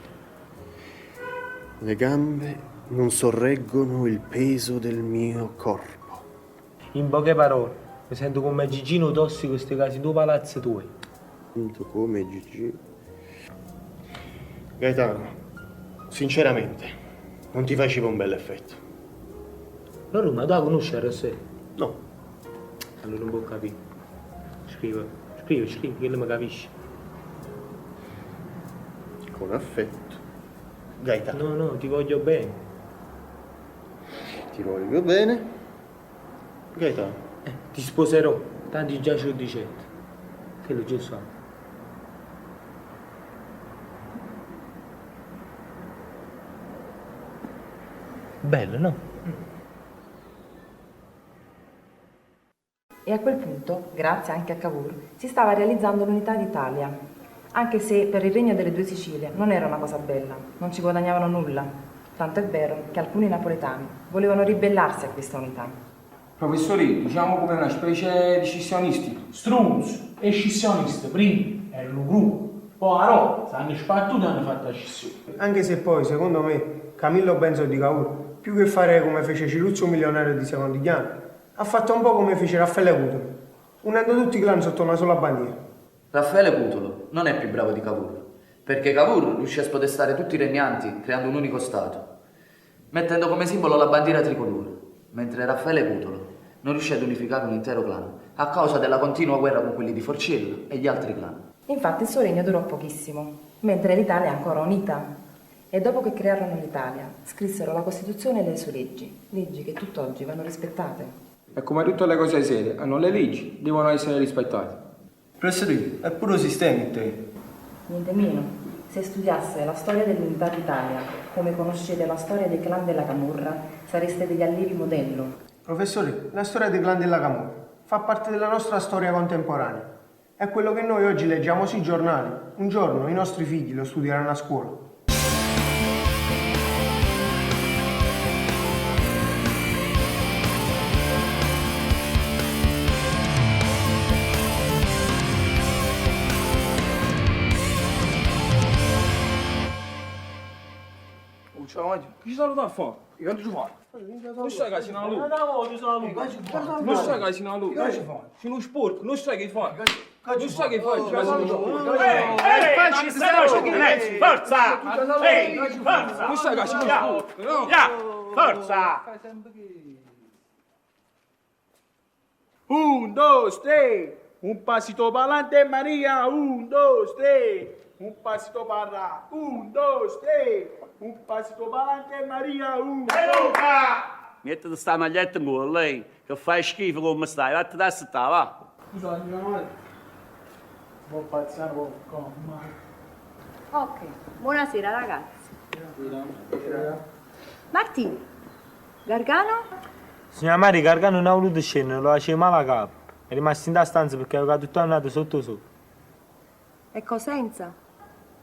Speaker 20: Le gambe non sorreggono il peso del mio corpo.
Speaker 12: In poche parole, mi sento come Gigino tossico sti casi in due palazzi tuoi.
Speaker 20: Sento come Gigi. Gaetano, sinceramente, non ti faceva un bel effetto.
Speaker 12: Allora, ma tu la conosci la Rossella?
Speaker 20: No.
Speaker 12: Allora non può capire. Scrivo, che lui mi capisce.
Speaker 20: Con affetto. Gaetano.
Speaker 12: No, ti voglio bene.
Speaker 20: Ti voglio bene. Gaetano.
Speaker 12: Ti sposerò, tanti già ce lo dicete. Che lo giusto fa. Bello, no?
Speaker 5: E a quel punto, grazie anche a Cavour, si stava realizzando l'unità d'Italia, anche se per il regno delle due Sicilie non era una cosa bella, non ci guadagnavano nulla, tanto è vero che alcuni napoletani volevano ribellarsi a questa unità.
Speaker 3: Professori, diciamo come una specie di scissionisti.
Speaker 4: Strunz e scissionisti, prima erano un gruppo, poi a Roma, si hanno sbattuti e hanno fatto la scissione.
Speaker 12: Anche se poi, secondo me, Camillo Benso di Cavour, più che fare come fece Ciruzzo milionario di Secondigliano, ha fatto un po' come fece Raffaele Cutolo, unendo tutti i clan sotto una sola bandiera.
Speaker 21: Raffaele Cutolo non è più bravo di Cavour, perché Cavour riuscì a spodestare tutti i regnanti creando un unico stato, mettendo come simbolo la bandiera tricolore, mentre Raffaele Cutolo non riuscì ad unificare un intero clan a causa della continua guerra con quelli di Forcella e gli altri clan.
Speaker 5: Infatti il suo regno durò pochissimo, mentre l'Italia è ancora unita. E dopo che crearono l'Italia, scrissero la Costituzione e le sue leggi che tutt'oggi vanno rispettate.
Speaker 3: E come tutte le cose serie, hanno le leggi, devono essere rispettate.
Speaker 12: Professore, è puro sistema in te.
Speaker 5: Niente meno, se studiasse la storia dell'unità d'Italia, come conoscete la storia dei clan della Camorra, sareste degli allievi modello.
Speaker 12: Professore, la storia dei clan della Camorra fa parte della nostra storia contemporanea. È quello che noi oggi leggiamo sui giornali. Un giorno i nostri figli lo studieranno a scuola.
Speaker 3: Ciao, chi saluta a fare? Io non ci fare. Non stai che a lui. Non stai che a lui. Sono uno sporco, non sai che fai. Non sai che fai.
Speaker 4: Forza! Ehi, forza!
Speaker 3: Non sai che sono sporco, no?
Speaker 4: Forza! 1, 2, 3. Un pasito para adelante, Maria. 1, 2, 3. Un pasito para. 1, 2, 3. Un pasito para adelante, Maria. 1.
Speaker 22: Mettete sta maglietta in culo, lei, che fai schifo come stai. Vatti da sta, va.
Speaker 4: Scusa, male. Buon pazziano,
Speaker 23: Ok, buonasera ragazzi. Martì, Gargano?
Speaker 12: Signora Mari, Gargano non ha voluto scendere, lo faceva male a capo. È rimasto in da stanza perché aveva tutto andato sotto sotto.
Speaker 23: E Cosenza?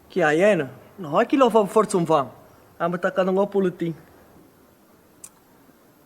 Speaker 11: Chi ha iena? No, è chi lo fa forse un fan. Abbiamo attaccato un po' polittino.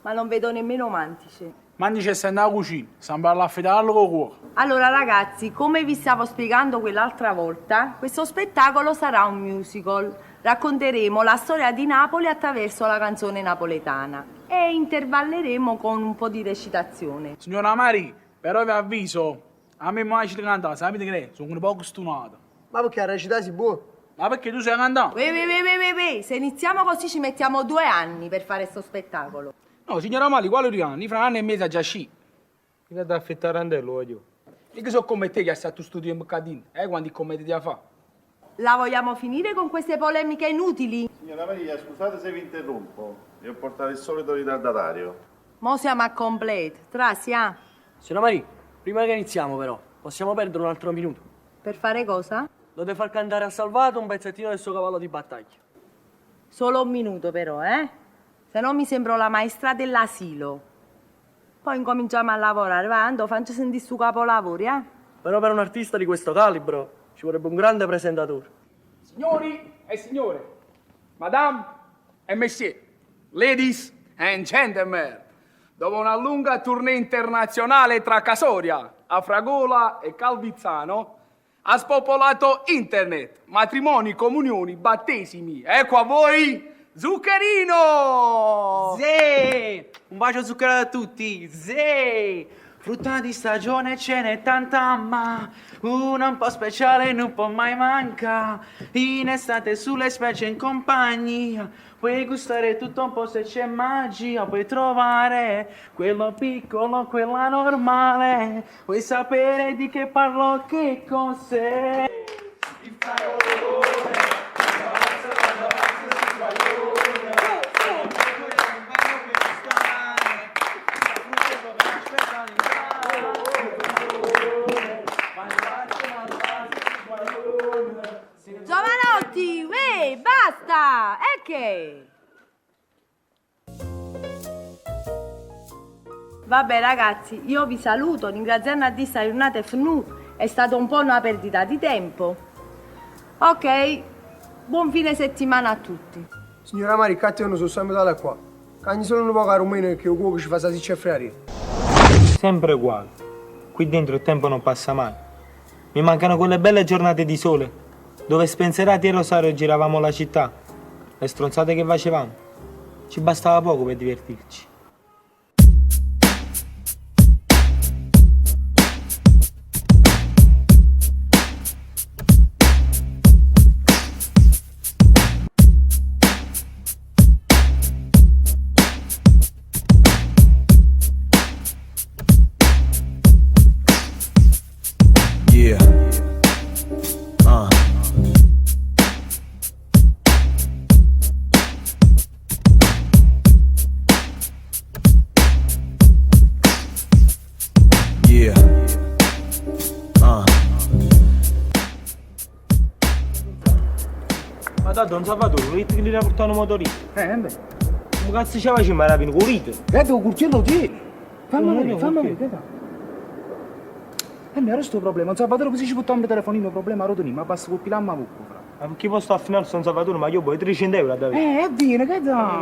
Speaker 23: Ma non vedo nemmeno Mantice.
Speaker 4: Mantice sta nella cucina, sembra all'affidarlo con cuore.
Speaker 23: Allora ragazzi, come vi stavo spiegando quell'altra volta, questo spettacolo sarà un musical. Racconteremo la storia di Napoli attraverso la canzone napoletana e intervalleremo con un po' di recitazione.
Speaker 4: Signora Mari, però vi avviso, a me mai ci cantare, sapete che è? Sono un po' costumato.
Speaker 11: Ma perché a recitare si può?
Speaker 4: Ma perché tu sei cantato?
Speaker 23: Se iniziamo così ci mettiamo 2 anni per fare questo spettacolo.
Speaker 4: No, signora Mari, quale 2 anni? Fra 1 anno e mezzo già sci.
Speaker 12: Io da affittare Randello, voglio.
Speaker 4: E che so come te che sei stato studio in Boccadino, quanti commedi a fa?
Speaker 23: La vogliamo finire con queste polemiche inutili?
Speaker 17: Signora Maria, scusate se vi interrompo. Io ho portato il solito ritardatario.
Speaker 23: Mo siamo a completo. Trasia.
Speaker 11: Signora Maria, prima che iniziamo però, possiamo perdere un altro minuto?
Speaker 23: Per fare cosa?
Speaker 11: Dovete far cantare a Salvato un pezzettino del suo cavallo di battaglia.
Speaker 23: Solo 1 minuto però, Se no mi sembro la maestra dell'asilo. Poi incominciamo a lavorare, va, Ando, faccio sentire su capolavori,
Speaker 11: Però per un artista di questo calibro ci vorrebbe un grande presentatore.
Speaker 3: Signori e signore, madame
Speaker 15: E messieurs, ladies and gentlemen, dopo una lunga tournée internazionale tra Casoria, Afragola e Calvizzano, ha spopolato internet, matrimoni, comunioni, battesimi. Ecco a voi Zuccherino!
Speaker 8: Zè! Un bacio zuccherato a tutti! Zè! Frutta di stagione ce n'è tanta, ma una un po' speciale non può mai mancare. In estate sulle specie in compagnia, puoi gustare tutto un po' se c'è magia, puoi trovare quello piccolo, quella normale, puoi sapere di che parlo, che cos'è.
Speaker 23: Giovanotti, basta! E che? Vabbè ragazzi, io vi saluto, ringraziando a Dio sta giornata è finita, è stata un po' una perdita di tempo. Ok, buon fine settimana a tutti.
Speaker 6: Signora Mari, io non sono sempre da qua. Cagni solo un po' a rumeno che il cuoco ci fa salsiccia e frari.
Speaker 12: Sempre uguale. Qui dentro il tempo non passa mai. Mi mancano quelle belle giornate di sole, dove spensierati e Rosario giravamo la città. Le stronzate che facevamo. Ci bastava poco per divertirci. Ma da Don Salvatore, volete che li portano motorino?
Speaker 4: Beh.
Speaker 12: Come cazzo ci facciamo ma rapino con rito?
Speaker 4: Vedo un curtiello tieni. Fammi vedere,
Speaker 12: ok.
Speaker 4: fammi vedere. E mi era sto problema, non Salvatore così ci buttiamo il telefonino, problema rotoni, ma basta col pilamma mucco, fra.
Speaker 12: Ma perché posso al finale San Salvatore, ma io poi 300 euro a davvero.
Speaker 4: Vieni, che da?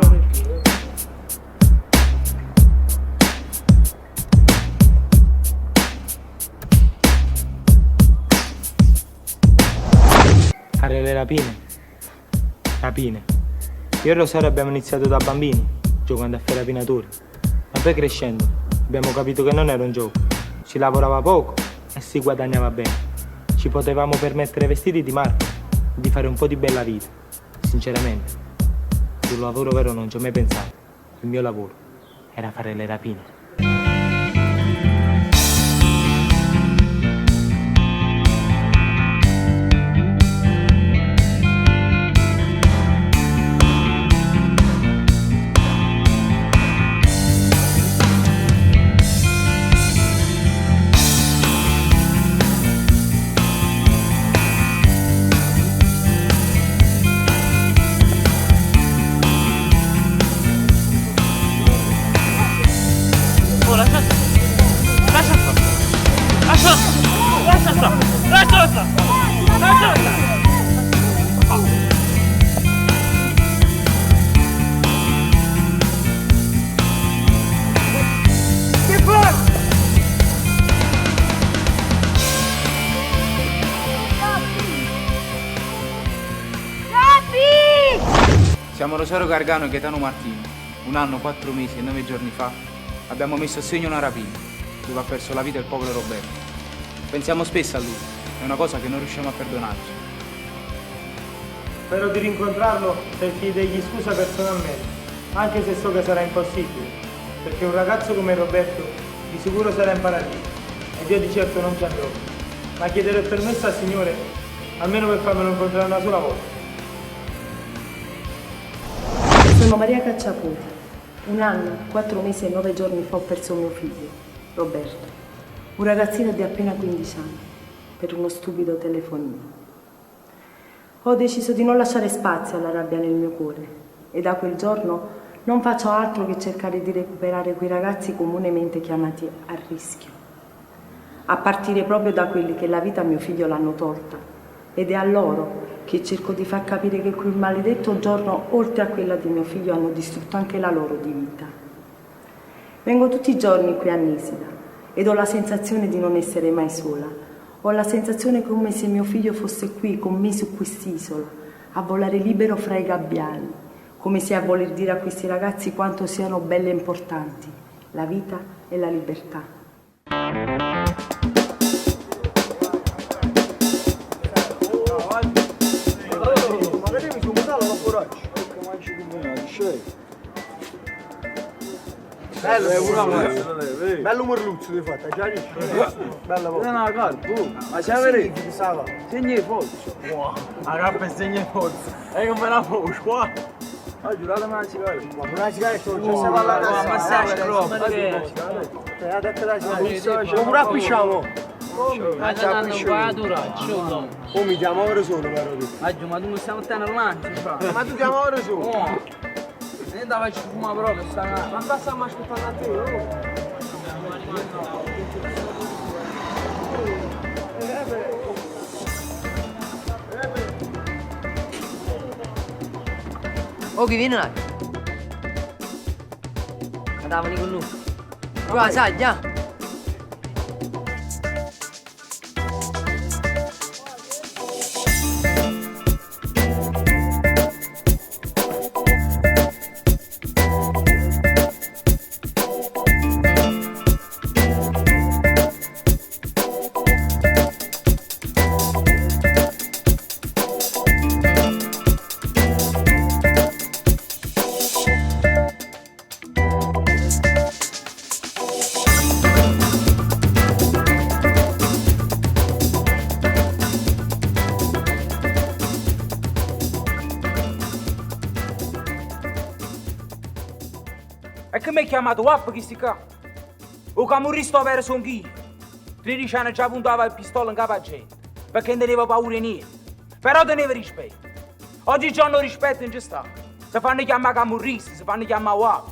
Speaker 12: Fare le rapine. Rapine. Io e Rosario abbiamo iniziato da bambini, giocando a fare rapinatori. Ma poi crescendo abbiamo capito che non era un gioco. Si lavorava poco e si guadagnava bene. Ci potevamo permettere vestiti di marca e di fare un po' di bella vita. Sinceramente, sul lavoro vero non ci ho mai pensato. Il mio lavoro era fare le rapine.
Speaker 15: Siamo Rosario Gargano e Gaetano Martino. 1 anno, 4 mesi e 9 giorni fa abbiamo messo a segno una rapina dove ha perso la vita il povero Roberto. Pensiamo spesso a lui, è una cosa che non riusciamo a perdonarci.
Speaker 12: Spero di rincontrarlo per chiedergli scusa personalmente, anche se so che sarà impossibile, perché un ragazzo come Roberto di sicuro sarà in paradiso ed io di certo non ci andrò, ma chiederò il permesso al Signore almeno per farmelo incontrare una sola volta.
Speaker 5: Sono Maria Cacciaputi. 1 anno, 4 mesi e 9 giorni fa ho perso mio figlio, Roberto, un ragazzino di appena 15 anni, per uno stupido telefonino. Ho deciso di non lasciare spazio alla rabbia nel mio cuore e da quel giorno non faccio altro che cercare di recuperare quei ragazzi comunemente chiamati a rischio. A partire proprio da quelli che la vita a mio figlio l'hanno tolta ed è a loro che cerco di far capire che quel maledetto giorno, oltre a quella di mio figlio, hanno distrutto anche la loro di vita. Vengo tutti i giorni qui a Nisida ed ho la sensazione di non essere mai sola. Ho la sensazione come se mio figlio fosse qui con me su quest'isola, a volare libero fra i gabbiani, come se a voler dire a questi ragazzi quanto siano belle e importanti la vita e la libertà.
Speaker 20: Bello merluzzo di fatto, già bella volta.
Speaker 8: No, calmo, ma c'è vero? Segni di forza. La cappa è segno di forza. E come la voce, qua? Ah, giuratemi una sigaretta. Ma una sigaretta non c'è se va alla testa. Ma stai scroppo. Ha detto la sigaretta. Come la appicciamo? Ma ci appicciamo.
Speaker 20: Oh, mi chiamo ora solo, vero?
Speaker 8: Ma tu mi stiamo tenendo avanti.
Speaker 20: Ma tu chiamo ora solo?
Speaker 8: E da faccio fumare proprio, sta là.
Speaker 20: Ma basta ma ascoltare a te, oh.
Speaker 23: Oh, chi viene là? Andavano con lui. Qua, sai, già.
Speaker 15: E che mi hai chiamato Wap chi sti qua? O camurristo per son chi? 13 anni già puntava il pistola in capo a gente, perché non teneva paura di niente. Però teneva rispetto. Oggi giorno rispetto non ci sta. Si fanno chiamare camurristi, si fanno chiamare Wap.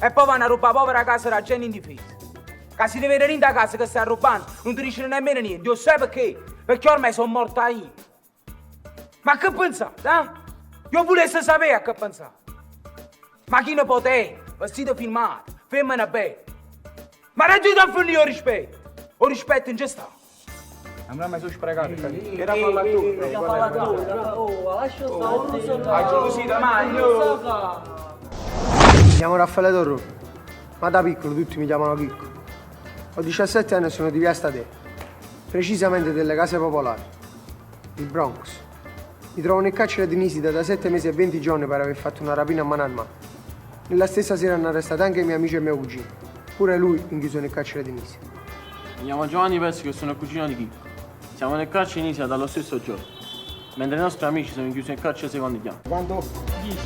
Speaker 15: E poi vanno a rubare povera casa da gente indifesa. Che si deve venire da casa che stai rubando, non ti dicono nemmeno niente. Io sai perché? Perché ormai sono morta io. Ma che pensate, eh? Io volessi sapere a che pensate. Ma chi ne poteva? Vestito filmato, femmina bella. Ma reggete a finire il rispetto. O rispetto non c'è sta.
Speaker 8: A me mi sono sprecato.
Speaker 15: Era pallatura.
Speaker 11: Oh, lascia stare.
Speaker 15: Hai gelosia, ma io...
Speaker 20: Mi chiamo Raffaele Torro, ma da piccolo tutti mi chiamano Chicco. Ho 17 anni e sono di via Stadè, precisamente delle case popolari, il Bronx. Mi trovo nel carcere di Nisida da 7 mesi e 20 giorni per aver fatto una rapina a mano armata. Nella stessa sera hanno arrestato anche i miei amici e mio cugino, pure lui rinchiuso nel carcere di Nisida.
Speaker 9: Mi chiamo Giovanni Pesci e sono il cugino di Chicco. Siamo nel carcere di Nisida dallo stesso giorno, mentre i nostri amici sono rinchiusi nel carcere secondo chiamo.
Speaker 20: Quanto?
Speaker 9: 10.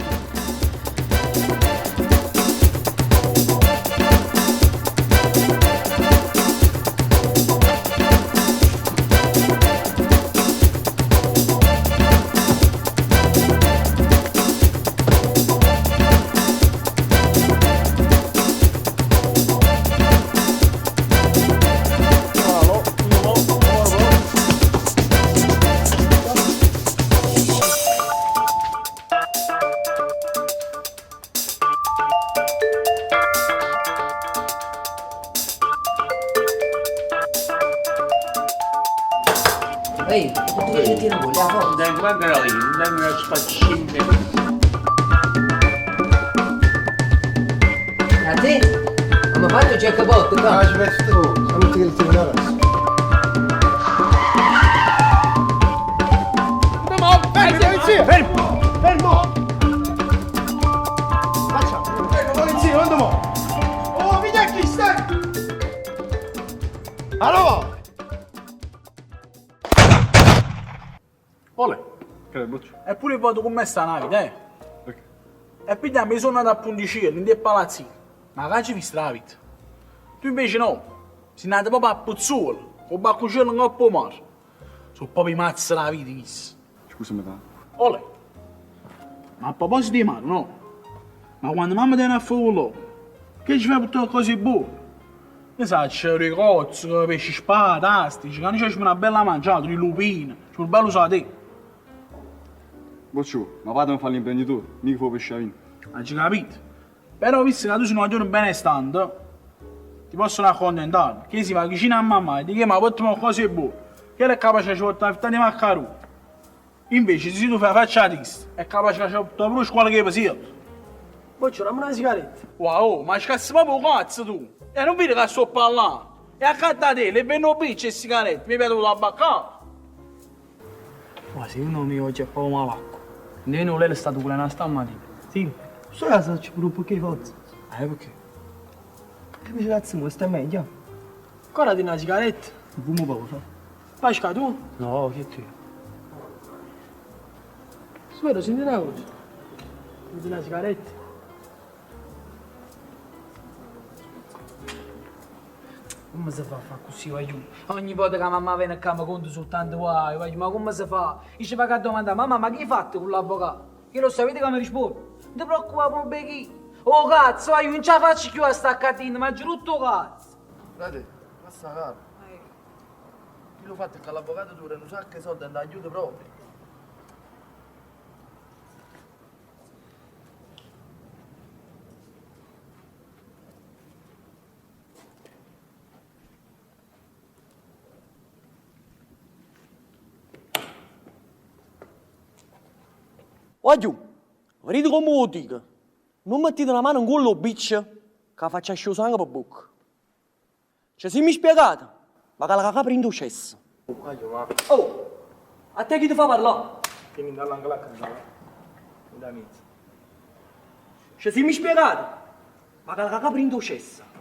Speaker 11: Ehi, tu che tiro con la forza?
Speaker 22: Dai, guarda lì, dai una spaccina.
Speaker 11: A te? Ma fatto jackpot, qua?
Speaker 20: Ah, ci metti tu, sono tutti che il tribunale.
Speaker 15: Fermo!
Speaker 20: Fermo! Facciamo! Ecco, polizia, quando mo? Oh, mi dai chi stai? Allora!
Speaker 4: Ole, eppure vado con me sta nave, eh? E pigliamo mi sono andato a Ponticello, in dei palazzini. Ma che ci vista la vita? Tu invece no, sei nato proprio a Pozzuolo, con Baccucello in coppa mare. Sono proprio mazzi la vita, miss.
Speaker 14: Scusami, va.
Speaker 4: Ole, ma a proposito di mare, no? Ma quando mamma tiene a fuoco, che ci fa per tutte cose buone? Ne sai, c'è ricozzi, pesci spada, astici, quando c'è una bella mangiata, di lupine, c'è un bello satè.
Speaker 14: Boccio, ma vado a fare l'imprenditore, mica fa pesciavino.
Speaker 4: Hai capito? Però visto che tu sei un giorno benestante, ti possono accontentare. Che si va vicino a mamma e ti chiama ottimo cose buone. Che è capace di portare la fitta di maccaroni. Invece se tu fai la faccia triste, è capace di portare pure scuola che è
Speaker 11: Boccio, dammi una sigaretta.
Speaker 4: Wow, ma scassi proprio cazzo tu! E non vedi che sto parlando? E accanto a te, le benno picce e sigarette, mi vedo la bacca.
Speaker 11: Ma secondo me oggi è proprio malacco. Nemmeno lei è stato quella una stamattina. Sì. Sto casa ci pure un po' che forza. Perché? Che mi cazzo mo, stai meglio? Ancora di una sigaretta? Un fumo poco fa. Pasca tu? No, che tu? Spero, senti una cosa. Di una sigaretta? Come si fa a fare così, voglio? Ogni volta che mamma viene a casa conto soltanto voglio, ma come si fa? Dice va a domandare, mamma, ma che hai fatto con l'avvocato? Che lo sapete come risponde? Non ti preoccupare per Beghi. Oh cazzo, io non ce la faccio più a sta catena, ma giuro tutto cazzo.
Speaker 21: Frate, basta caro. Chi lo fatto è che l'avvocato dura un sacco di soldi e non aiuta proprio.
Speaker 11: Voglio, vedete come lo dico? Non mettete la mano in quello bitch che faccia scioso sangue per bocca. Cioè, se mi spiegate, ma che la cacca prende cesso. Oh, a te chi ti fa parlare?
Speaker 12: Tieni dall'anche la canzone. Da mezzo.
Speaker 11: Cioè, se mi spiegate, ma che la cacca prende cesso.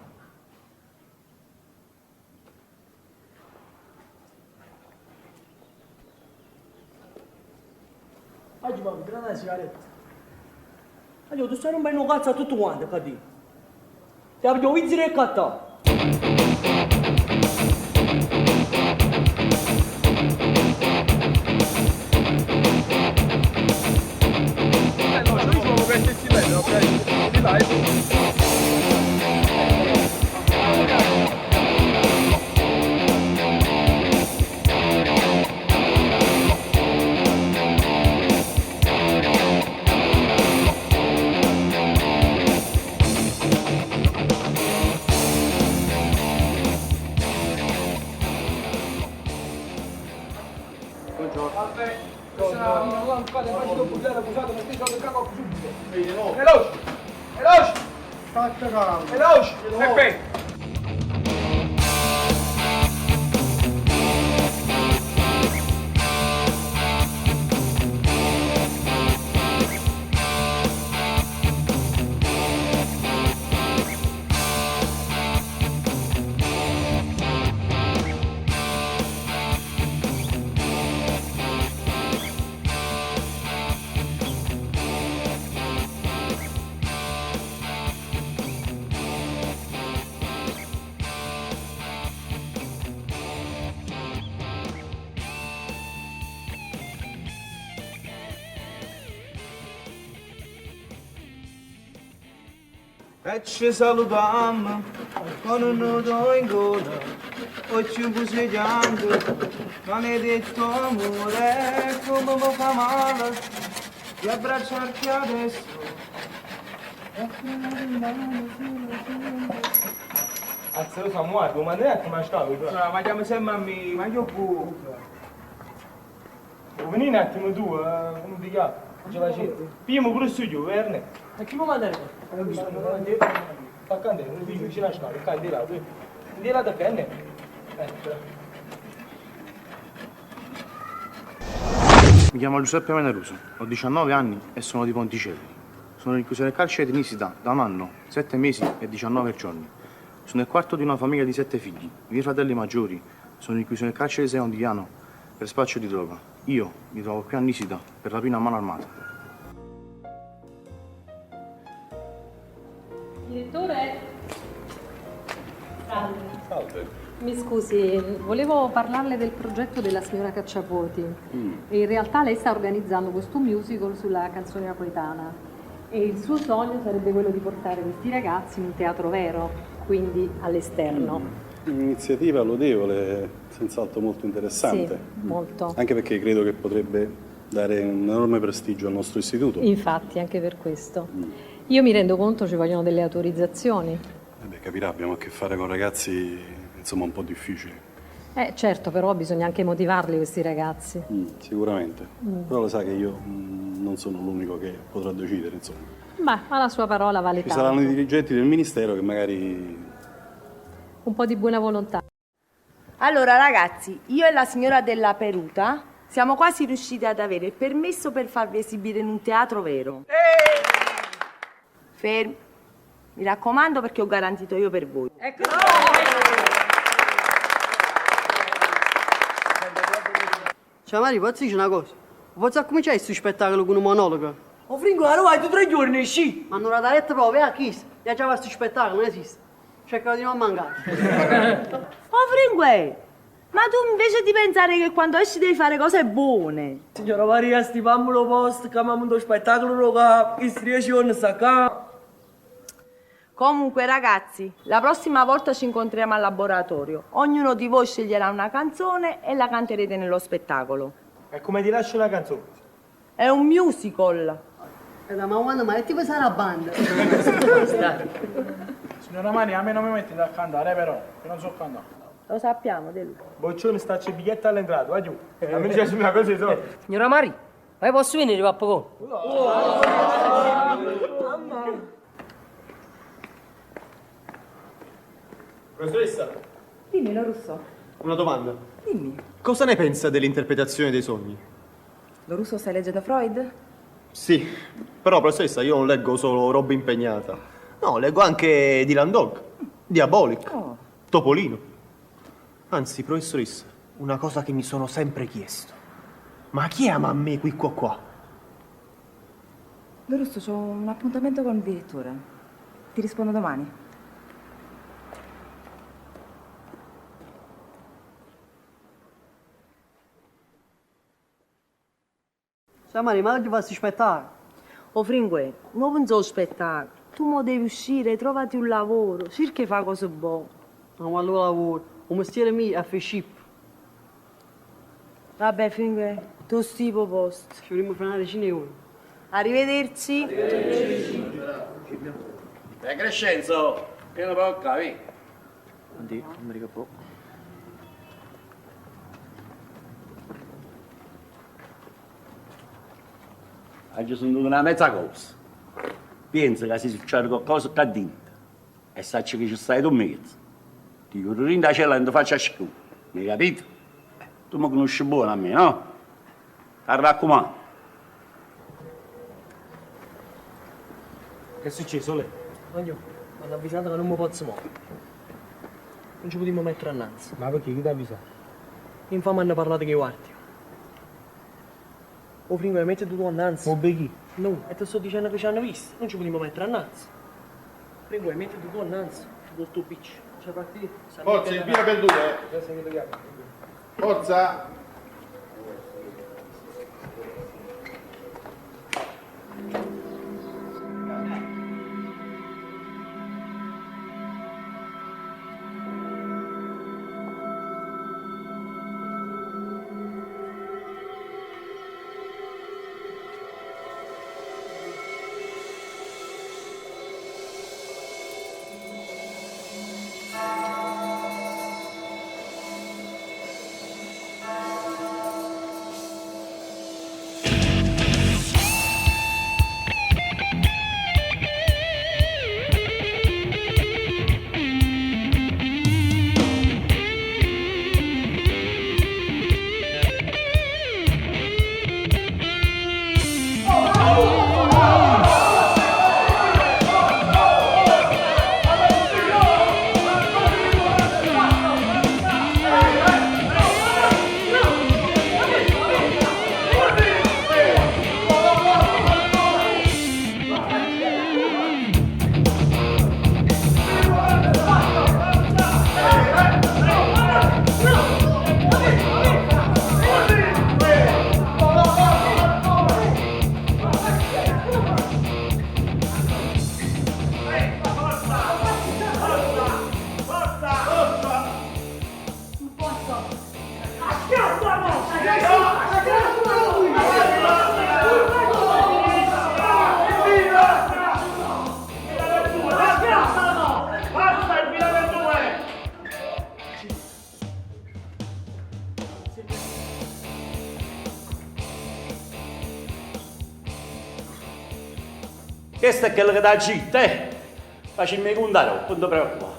Speaker 11: Oggi mi avete una sigaretta. Allora, tu stai un bel cazzo a tutto quanto, cadi. Ti abbiamo visto il cattà.
Speaker 3: No, io dicevo che è stipendio, ok? Di là,
Speaker 4: Veloce! Veloce!
Speaker 20: State calmo.
Speaker 4: Veloce! Peppe!
Speaker 8: E ci salutiamo con un nudo in gola, occhi busseggiando, maledetto amore, come mi fa male di abbracciarti adesso.
Speaker 12: Anzi, lo so, muoio, ma non è che mi stavi.
Speaker 4: Ma chiamo sempre a me, ma io pure.
Speaker 12: Vieni un attimo tu, come ti chiami? Ce la c'è. Pigliamo pure il studio, Verne.
Speaker 11: E chi mi manda le cose?
Speaker 12: Fa candela, non vi vicino a scala, candela, tu. Candela da penne.
Speaker 2: Mi chiamo Giuseppe Menaruso, ho 19 anni e sono di Ponticelli. Sono rinchiuso nel carcere di Nisida da un anno, 7 mesi e 19 giorni. Sono il quarto di una famiglia di 7 figli. I miei fratelli maggiori sono rinchiusi nel carcere di Sei Ondigliano per spaccio di droga. Io mi trovo qui a Nisida per rapina a mano armata.
Speaker 18: Direttore? Salve. Mi scusi, volevo parlarle del progetto della signora Cacciapuoti. E in realtà lei sta organizzando questo musical sulla canzone napoletana e il suo sogno sarebbe quello di portare questi ragazzi in un teatro vero, quindi all'esterno.
Speaker 13: Un'iniziativa lodevole, senz'altro molto interessante.
Speaker 18: Sì, molto.
Speaker 13: Anche perché credo che potrebbe
Speaker 10: dare un enorme prestigio al nostro istituto.
Speaker 18: Infatti, anche per questo. Io mi rendo conto ci vogliono delle autorizzazioni.
Speaker 10: Capirà, abbiamo a che fare con ragazzi, insomma, un po' difficili.
Speaker 18: Certo, però bisogna anche motivarli questi ragazzi.
Speaker 10: Sicuramente. Però lo sa che io non sono l'unico che potrà decidere, insomma.
Speaker 18: Ma la sua parola vale
Speaker 10: Ci
Speaker 18: tanto.
Speaker 10: saranno i dirigenti del ministero che magari...
Speaker 18: Un po' di buona volontà.
Speaker 23: Allora ragazzi, io e la signora della Peruta siamo quasi riusciti ad avere il permesso per farvi esibire in un teatro vero. Fermi. Mi raccomando perché ho garantito io per voi.
Speaker 6: Ciao Mario, posso dire una cosa? Posso cominciare questo spettacolo con un monologo?
Speaker 11: Oh, Fringo, allora vai tu 3 giorni, sì.
Speaker 6: Ma non l'ha detto proprio, a chi? Già c'è questo spettacolo, non esiste. Cercalo di non mancare.
Speaker 23: Oh Fringue, ma tu invece di pensare che quando esci devi fare cose buone.
Speaker 11: Signora Maria, stipammo lo posto, che abbiamo un spettacolo, che si riesce a sta.
Speaker 23: Comunque ragazzi, la prossima volta ci incontriamo al laboratorio. Ognuno di voi sceglierà una canzone e la canterete nello spettacolo.
Speaker 12: E come ti lascio una canzone?
Speaker 23: È un musical.
Speaker 6: Ma quando mai ti sarà una banda?
Speaker 4: Signora Mani, a me non mi mettete a cantare però, che non so cantare.
Speaker 23: Lo sappiamo, Dello.
Speaker 12: Boccione sta c'è biglietto all'entrata, vai giù. A me dice una cosa di solo.
Speaker 11: Signora Mari, vai posso venire, papà?
Speaker 13: Professoressa,
Speaker 23: Dimmi, Lorusso.
Speaker 13: una domanda.
Speaker 23: Dimmi.
Speaker 13: Cosa ne pensa dell'interpretazione dei sogni?
Speaker 23: Lorusso, stai leggendo Freud?
Speaker 13: Sì, però professoressa io non leggo solo roba impegnata. No, leggo anche Dylan Dog, Diabolic, Topolino. Anzi, professoressa, una cosa che mi sono sempre chiesto. Ma chi ama a me qui qua?
Speaker 5: Lorusso, c'ho un appuntamento con il direttore. Ti rispondo domani.
Speaker 6: Ciao Mario, ma oggi faccio spettacolo.
Speaker 23: Oh Fringue, non so spettacolo. Tu mo devi uscire, trovati un lavoro, cerca di fare cose buone.
Speaker 6: Ma quando lavoro? Un mestiere mio è fare ship.
Speaker 23: Vabbè Fringue, tu stipo posto.
Speaker 6: Ci vorremmo fare una decina di ore.
Speaker 23: Arrivederci.
Speaker 22: Crescenzo, pieno bocca, vi.
Speaker 11: Addio, non mi ricordo.
Speaker 22: Oggi sono una mezza cosa. Pensa che si succede qualcosa qua dentro. E sai che ci stai tu in mezzo. Ti corro in da cella e non ti faccio a scuola. Mi hai capito? Tu mi conosci buono a me, no? Ti raccomando.
Speaker 12: Che è successo, lei?
Speaker 11: Io mi hanno avvisato che non mi posso muovere. Non ci potremmo mettere annanzi.
Speaker 12: Ma perché? Chi ti ha avvisato?
Speaker 11: Infatti mi hanno parlato che guardi. Oh, prima metti tu annanzi.
Speaker 12: Ma perché?
Speaker 11: No, e ti sto dicendo che ci hanno visto. Non ci potremmo mettere annanzi. Prima metti tu annanzi. Col tuo piccio. C'è partito.
Speaker 17: Forza, il via per due. Forza.
Speaker 22: Questo è quello che dà città, Facciami contare, non ti preoccupare.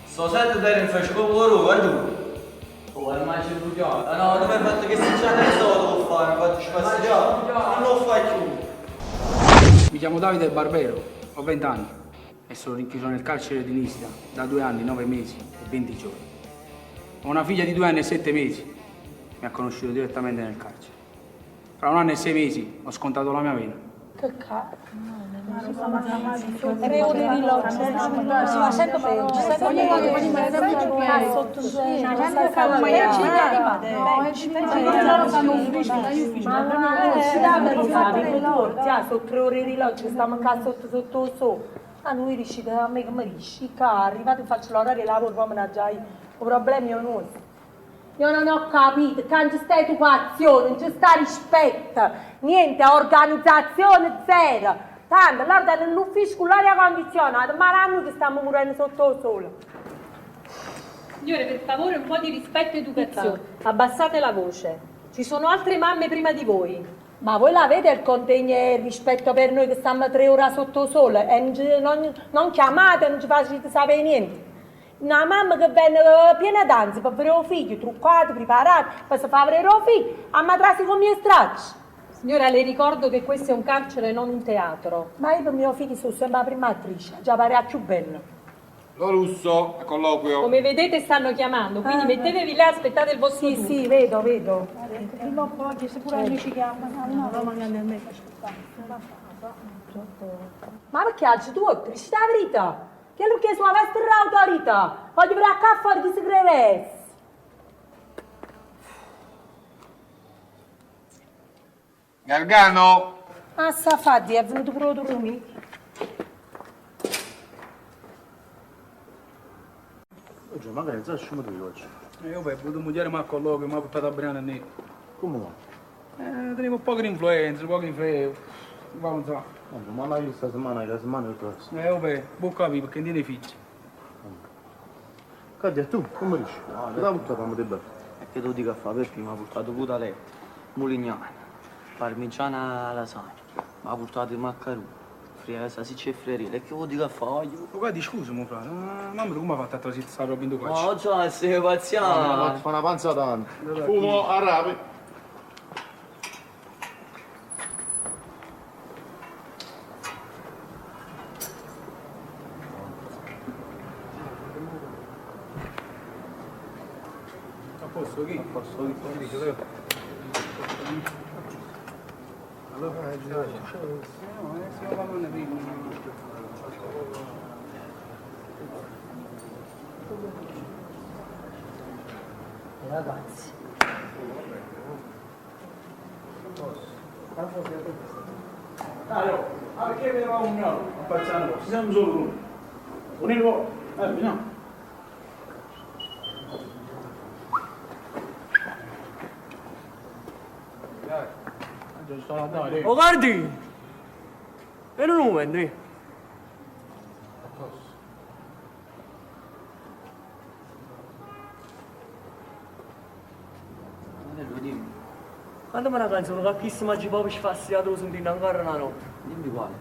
Speaker 11: Sto sette te in fresco lavoro, guarda. Oh, immagino tu già. No, tu mi hai fatto che si c'è nel devo fare, mi faccio passare già. Non lo fai più.
Speaker 4: Mi chiamo Davide Barbero, ho 20 anni e sono rinchiuso nel carcere di Nisida da 2 anni, 9 mesi e 20 giorni. Ho una figlia di 2 anni e 7 mesi, mi ha conosciuto direttamente nel carcere. Fra 1 anno e 6 mesi ho scontato la mia pena.
Speaker 18: Che cazzo? 3 ore di lotta, si va sempre peggio. Sai come va sotto sono 3 ore di lotta, stiamo qua sotto il sole. Ah, noi riuscite a me che mi riesci, arrivate e faccio l'orario e lavoro, poi mangiare. Il problema è nostro. Io non ho capito, che non c'è educazione, non c'è rispetto, niente, organizzazione zero. Tanto, guarda, nell'ufficio con l'aria condizionata, ma l'anno che stiamo morendo sotto il sole. Signore, per favore un po' di rispetto e educazione. Abbassate la voce. Ci sono altre mamme prima di voi.
Speaker 23: Ma voi l'avete il contegno e il rispetto per noi che stiamo 3 ore sotto il sole e non chiamate, non ci facete sapere niente. Una mamma che venne piena d'ansia per avere un figlio, truccati, preparati, per far avere un figlio, a matrasi con i miei stracci.
Speaker 18: Signora, le ricordo che questo è un carcere, non un teatro.
Speaker 23: Ma io per mio figlio sono sempre la prima attrice, già pare più bella.
Speaker 3: Lo Russo, a colloquio.
Speaker 18: Come vedete stanno chiamando, quindi mettetevi là e aspettate il vostro turno.
Speaker 23: Sì, vedo.
Speaker 18: Prima o poi, se pure amici chiamano, no, nel
Speaker 23: Ma perché oggi tu dici la verità? Che lui che sulla vostra autorità, voglio vedere a qua fuori chi si crede.
Speaker 3: Gargano!
Speaker 23: Ah, sta fatti, è venuto pure tu Rumi?
Speaker 2: Oggi magari non sai come oggi.
Speaker 4: Io per potuto mugliare ma a colloquio, mi ha portato a Brianna e
Speaker 2: Come va?
Speaker 4: Tenevo un po' di influenza, un po' di freo. Va non so.
Speaker 2: Ma la questa settimana, la settimana è prossima.
Speaker 4: Vabbè, buon capire perché non tiene figli.
Speaker 2: Cadia, tu come riesci? Ti dà portato a te
Speaker 11: E che tu dica a fare perché mi ha portato pure letto, mulignana, parmigiana lasagna, mi ha portato i maccheroni, friare salsicce e friarielle, e che vuol dire a fare?
Speaker 4: Ma guardi, scusa, mio frate, mamma come ha fatto a trasire sta roba in due
Speaker 11: Ma già, sei pazziano!
Speaker 2: Fa una panza tanto.
Speaker 17: Fumo a rape.
Speaker 4: A posto chi? A posto chi? Allora, stiamo parlando prima.
Speaker 23: Ragazzi.
Speaker 4: Perché aveva un mio? Facciamo, ci siamo solo uno. Unico, no.
Speaker 11: Oh, guardi! E non vendi? Quando me la canzone che chi si mangia proprio ci fa stiato sentire ancora una notte? Dimmi quale?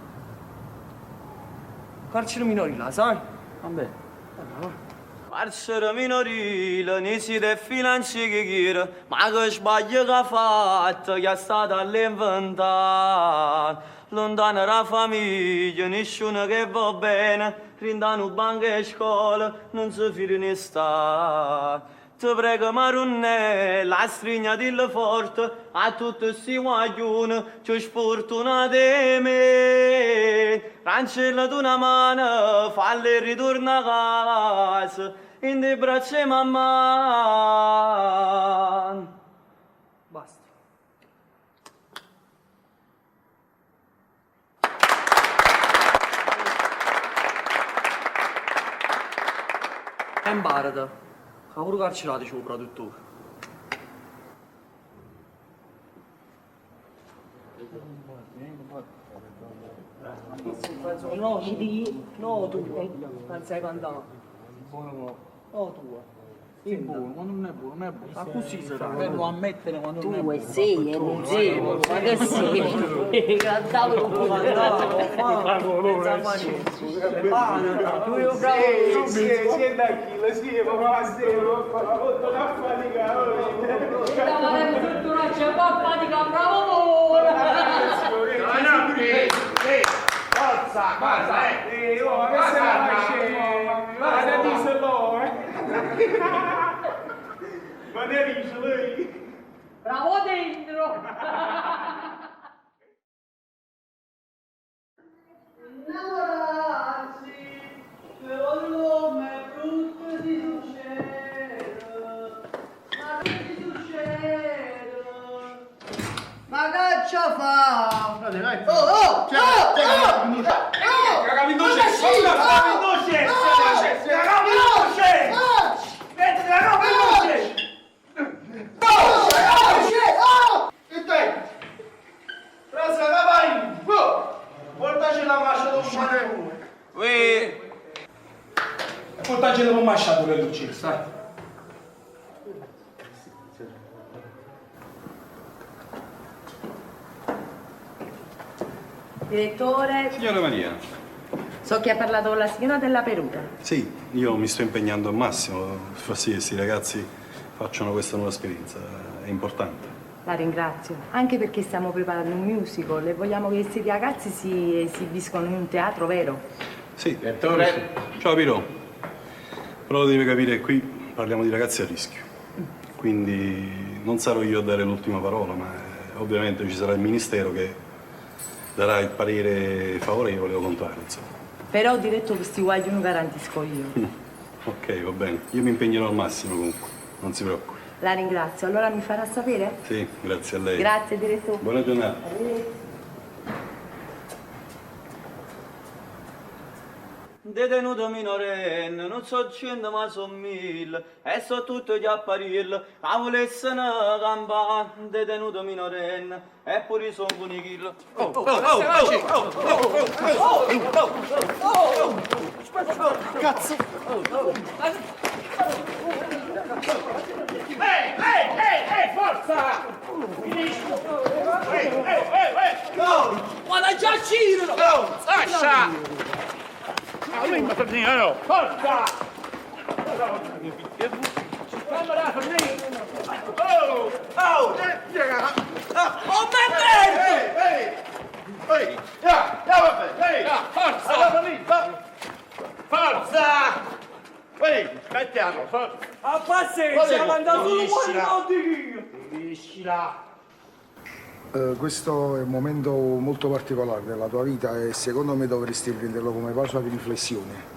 Speaker 11: Carcere minorile, sai? Vabbè. Carcere minorile, ne si deve finanziare che chiede, ma che sbaglio che ha fatto, che è stato all'inventato. Lontano dalla famiglia, nessuno che va bene, rindano banche e scuole, non si fida ne sta. Ti prego marunne, la strigna dillo forte, a tutti sti guaglioni, ci sfortunate me. Cancella tu una mano, falle ritorna a casa, in te braccia mamma. Basta. E imparata. Ma pure carcerato c'è un produttore. No, no tu, non sei cantante. No tu.
Speaker 4: È buono, quando non è buono, non è buono. Ma così sarà. Devo ammettere quando non è
Speaker 6: Tu
Speaker 4: buono.
Speaker 6: sei, non sei, ma che sei? Cantavo un po' di
Speaker 18: Bravo dentro!
Speaker 8: Innamorarsi, però l'uomo è brutto di ma che ti succede? Ma che ci fa? Oh!
Speaker 4: Portaci dopo masciato le luci, sai.
Speaker 23: Direttore,
Speaker 10: Signora Maria.
Speaker 23: so che ha parlato con la signora della Peruta.
Speaker 10: Sì, io mi sto impegnando al massimo per far sì che questi ragazzi facciano questa nuova esperienza. È importante.
Speaker 5: La ringrazio, anche perché stiamo preparando un musical e vogliamo che questi ragazzi si esibiscono in un teatro vero.
Speaker 10: Sì. Direttore. Ciao Piro. Però devi capire che qui parliamo di ragazzi a rischio. Quindi non sarò io a dare l'ultima parola, ma ovviamente ci sarà il Ministero che darà il parere favorevole o contrario, insomma.
Speaker 5: Però ho diretto che questi guai non garantisco io.
Speaker 10: Ok, va bene. Io mi impegnerò al massimo comunque, non si preoccupi.
Speaker 5: La ringrazio, allora mi farà sapere?
Speaker 10: Sì, grazie a lei.
Speaker 5: Grazie direttore.
Speaker 10: Buona giornata.
Speaker 8: Detenuto minorenne, non so 100 ma so 1000 e so tutto gli apparirlo, la volessero campare, detenuto minorenne e pure sono punichillo.
Speaker 20: Cazzo!
Speaker 8: Ehi, forza! Finisci! No! Guarda già il Ciro! Lascia! Forza! Oh, forza! Ehi, aspettiamo, forza! A pazienza, manda solo Finiscila!
Speaker 20: Questo è un momento molto particolare della tua vita e secondo me dovresti prenderlo come pausa di riflessione.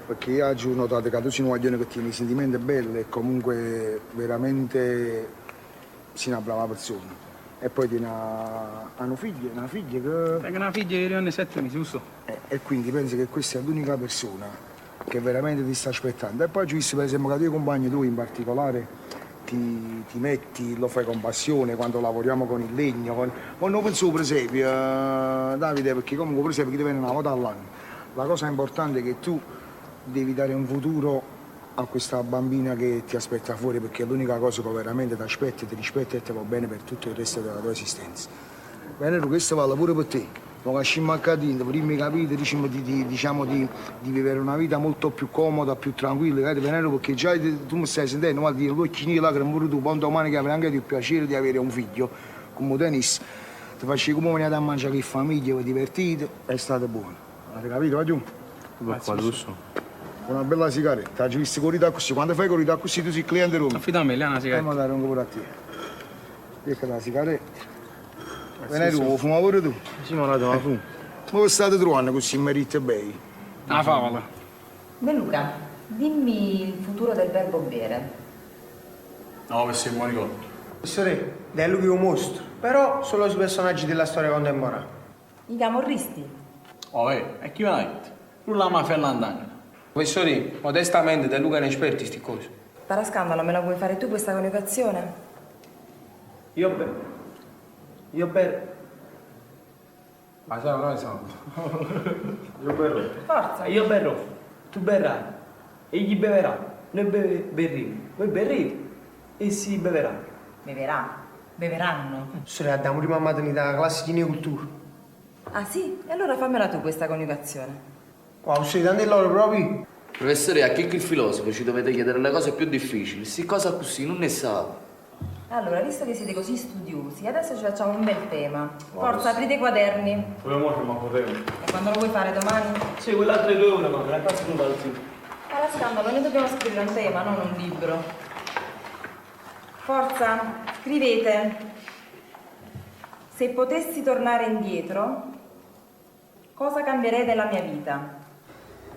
Speaker 20: Perché io oggi ho notato che tu sei un guaglione che tiene sentimenti belli e comunque veramente sei una brava persona. E poi tiene una figlia che...
Speaker 4: Perché una figlia di anni 7 mesi, giusto?
Speaker 20: E quindi penso che questa è l'unica persona che veramente ti sta aspettando. E poi ci visto per esempio che i tuoi compagni, tu in particolare, ti metti, lo fai con passione quando lavoriamo con il legno. Quando penso per esempio, Davide, perché comunque per esempio ti viene una volta all'anno. La cosa importante è che tu devi dare un futuro a questa bambina che ti aspetta fuori, perché è l'unica cosa che veramente ti aspetta, ti rispetta e ti va bene per tutto il resto della tua esistenza. Bene, questo vale pure per te. Non lasciamo accadere, prima capite, diciamo di vivere una vita molto più comoda, più tranquilla, Venero, perché già tu mi stai sentendo, ma dire l'occhini là, che pure tu, quando domani che avrai anche il piacere di avere un figlio, come tennis, ti faccio come venite a mangiare che famiglia, vi divertite, è stato buono. Avete capito, va giù?
Speaker 2: Qua, giusto?
Speaker 20: Una bella sigaretta, hai visto corrida così, quando fai corrida così tu sei cliente Roma.
Speaker 4: Affida a me, lei è una sigaretta.
Speaker 20: Fammi dare un pure a te. Ecco la sigaretta. Venero, lo fuma pure tu?
Speaker 2: Sì, ma la devo fumo.
Speaker 20: Ma voi state trovando così merite bei?
Speaker 4: Una favola.
Speaker 5: De Luca, dimmi il futuro del verbo bere.
Speaker 10: No, per sei buoni conti.
Speaker 20: Professore, è lui che è un mostro, però solo sui personaggi della storia contemporanea.
Speaker 5: I camorristi.
Speaker 9: Oh, e chi va a dire? Non la mafia all'andana.
Speaker 12: Professori, modestamente, De Luca è un esperto in sti cose.
Speaker 5: Para scandalo, me la vuoi fare tu questa coniugazione?
Speaker 12: Io berro. Ma sono noi siamo. Io berro.
Speaker 5: Forza.
Speaker 12: Io berro. Tu berrai. Egli beverà.
Speaker 11: noi berremo, voi berrete e si beverà.
Speaker 5: Beveranno.
Speaker 20: Sorella, abbiamo prima maternità, classe di neocultura.
Speaker 5: Ah sì? E allora fammela tu questa coniugazione.
Speaker 20: Wow, sei tanti loro proprio.
Speaker 21: Professore, a chi il filosofo ci dovete chiedere le cose più difficili, si cosa così non ne sa.
Speaker 5: Allora, visto che siete così studiosi, adesso ci facciamo un bel tema. Forza, aprite i quaderni.
Speaker 3: Volevo che mi potevo.
Speaker 5: E quando lo vuoi fare domani?
Speaker 11: Sì, quell'altre 2 ore, ma me la cazzo non vale più.
Speaker 5: Alla scandalo, noi dobbiamo scrivere un tema, non un libro. Forza, scrivete. Se potessi tornare indietro, cosa cambierei della mia vita?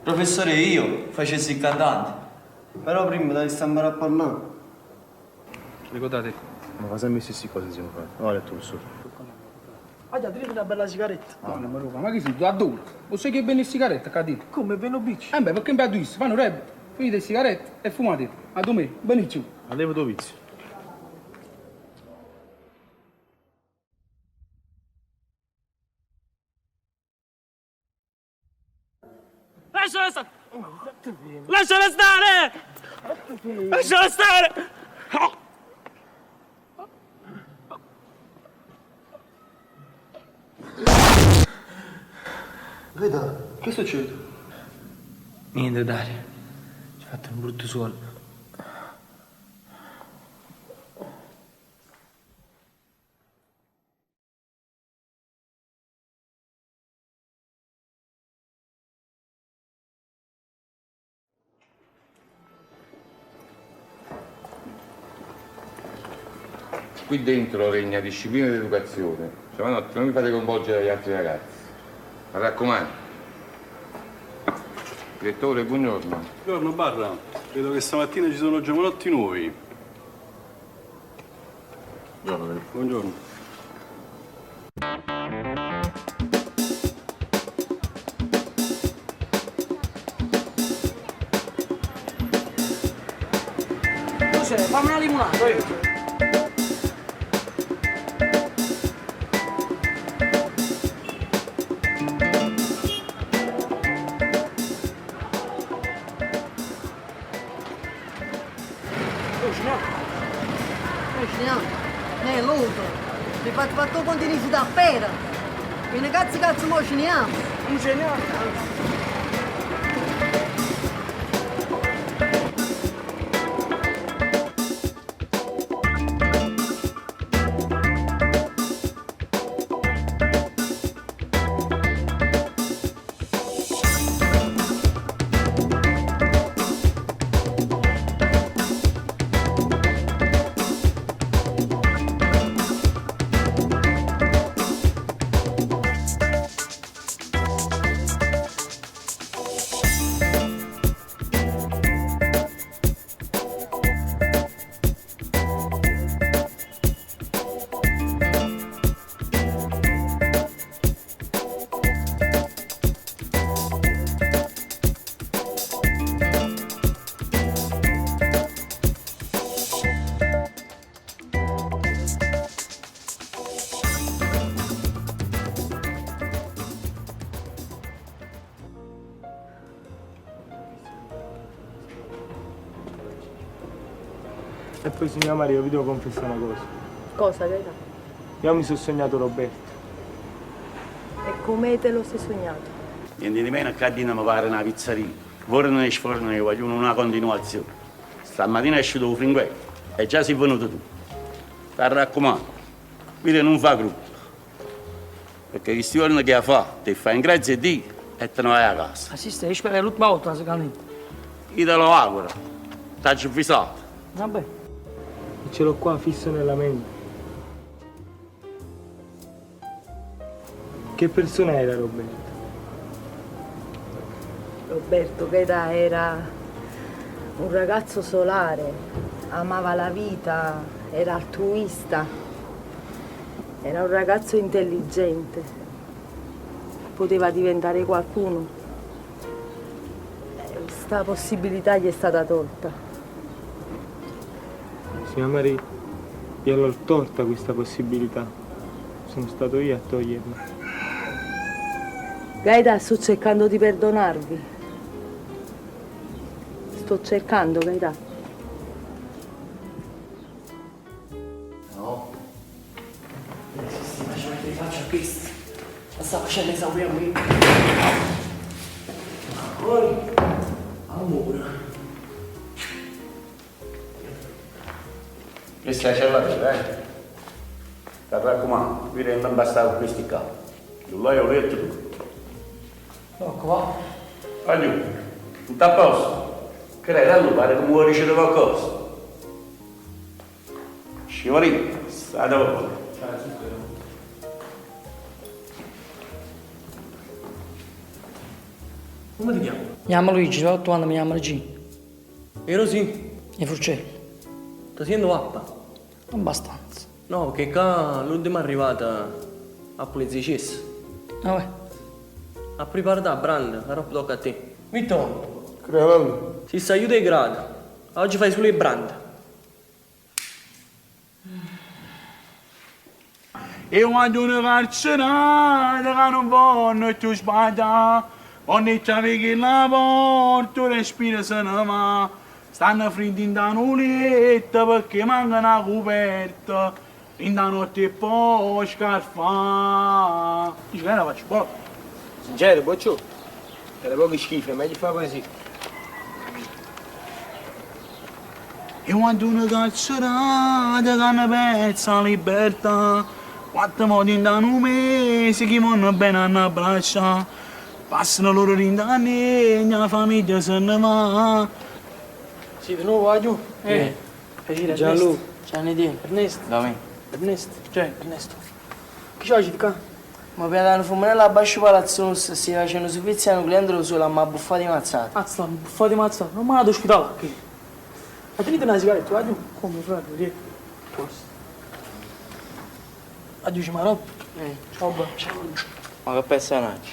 Speaker 11: Professore, io facessi il cantante. Però prima devi stampare a parlare.
Speaker 2: Ricordate? Ma fa sempre le stesse cose siamo fatti. Guarda tu, su.
Speaker 6: Oggi addirittura una bella sigaretta.
Speaker 4: No, ma che sei? Tu adulto? O sai che bene le sigarette, cadito?
Speaker 6: Come venno bici?
Speaker 4: Beh, perché mi adduissi? Fanno rap, finite le sigarette e fumate. Ma tu me, benissimo.
Speaker 2: Allevo tuo vizio.
Speaker 11: Lasciala stare! Lasciala stare! Lasciala stare!
Speaker 20: Veda, che succede?
Speaker 11: Niente, Dario. Ci ha fatto un brutto suono.
Speaker 1: Qui dentro regna disciplina ed educazione. Giovanotti, non mi fate coinvolgere gli altri ragazzi. Mi raccomando. Direttore, buongiorno.
Speaker 10: Buongiorno, Barra. Vedo che stamattina ci sono giovanotti nuovi.
Speaker 17: Buongiorno.
Speaker 10: Buongiorno.
Speaker 6: Cos'è? Fammi una limonata,
Speaker 7: Mi fate fatto contenuti da pera. Quindi cazzo mo ceniamo.
Speaker 6: Non ceniamo.
Speaker 12: E poi signora Maria, vi devo confessare una cosa.
Speaker 23: Cosa, Gaeta?
Speaker 12: Io mi sono sognato Roberto.
Speaker 23: E come te lo sei sognato?
Speaker 22: Niente di meno che a Dina mi pare una pizzeria. Vorrei e sforno che vogliono una continuazione. Stamattina è uscito un fringuello e già si è venuto tu. Ti raccomando, qui non fa gruppo. Perché questi giorni che fa, ti fai in grazia di e te ne vai a casa.
Speaker 6: Assiste, io spero che l'ultima volta si calmi.
Speaker 22: Io te lo auguro. T'ho avvisato.
Speaker 6: Vabbè.
Speaker 12: Ce l'ho qua fisso nella mente. Che persona era Roberto?
Speaker 23: Roberto Gaeta era un ragazzo solare, amava la vita, era altruista, era un ragazzo intelligente, poteva diventare qualcuno. Questa possibilità gli è stata tolta.
Speaker 12: Signora Maria, io l'ho tolta questa possibilità. Sono stato io a toglierla.
Speaker 23: Gaeta, sto cercando di perdonarvi. Sto sto cercando, Gaetano.
Speaker 11: No. Si faceva che faccia a questo. La sta facendo esaurire a me. Poi, amore.
Speaker 22: E stai cercando, eh? Ti raccomando, qui non bastava questi capi. Non l'hai detto tu.
Speaker 11: No, qua.
Speaker 22: Aglio, tutto a posto. Credo, pare che vuoi ricevere qualcosa. Scivolino, sta dopo.
Speaker 11: Come ti chiami?
Speaker 15: Mi chiamo Luigi, da 8 anni mi chiamo Luigi.
Speaker 11: E Rosì?
Speaker 15: E Furcelli.
Speaker 11: Ti sento pappa?
Speaker 15: Abbastanza.
Speaker 11: No, perché qua l'ultima è arrivata a poliziesca.
Speaker 15: Ah, beh.
Speaker 11: A preparare la branda, la roba tocca a te. Vittorio,
Speaker 12: Credo.
Speaker 11: si sta aiuto ai gradi. Oggi fai solo le brande.
Speaker 4: E quando una carcerata che non vuole più sbagliare, quando c'è che la porta, respira se ne va. Stanno fritti in da nuletta perché manca una coperta. In da notte e poi scarfa. Dice che la faccio poco.
Speaker 12: Sincero, boccio. Era poco schifo, è meglio fare così.
Speaker 4: E quando una carcerata che ne pensa la libertà, quattro modi in da un mese che vanno bene a braccia, passano loro in da anni, la famiglia se ne va.
Speaker 12: Sì, di nuovo, giù.
Speaker 15: Piacere,
Speaker 12: Gianluca.
Speaker 15: Ciao, Nedine.
Speaker 12: Ernesto.
Speaker 15: Dove?
Speaker 12: Ernesto.
Speaker 15: Cioè, Ernesto.
Speaker 12: Che c'hai di qua?
Speaker 15: Ma per andare a fumare la bascia palazzo, stai facendo servizi a un cliente solo, ma buffati mazzate.
Speaker 12: Mazza, buffati mazzate. Non mi ha dato ospitale qui. Ma tenete una sigaretta, va giù. Come, frate, vedi? Aggiungi ma roba. Ciao, ciao.
Speaker 15: Ma che personaggio.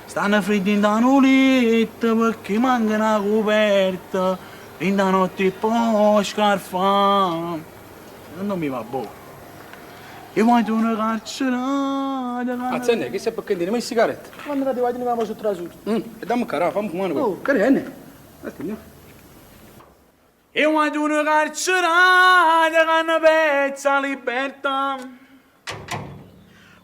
Speaker 4: Stanno fritti in da nuletta perché manca una coperta, in da notte e poi scarfa. Non mi va buono. E quando una carcerata...
Speaker 14: Azzenne, che sei perché dire mai sigarette?
Speaker 12: Quando la devi venire sotto la suta.
Speaker 14: E dammi cara, fammi fumare.
Speaker 12: Oh,
Speaker 14: carene. Andiamo.
Speaker 4: E quando una carcerata che ne pensa la libertà,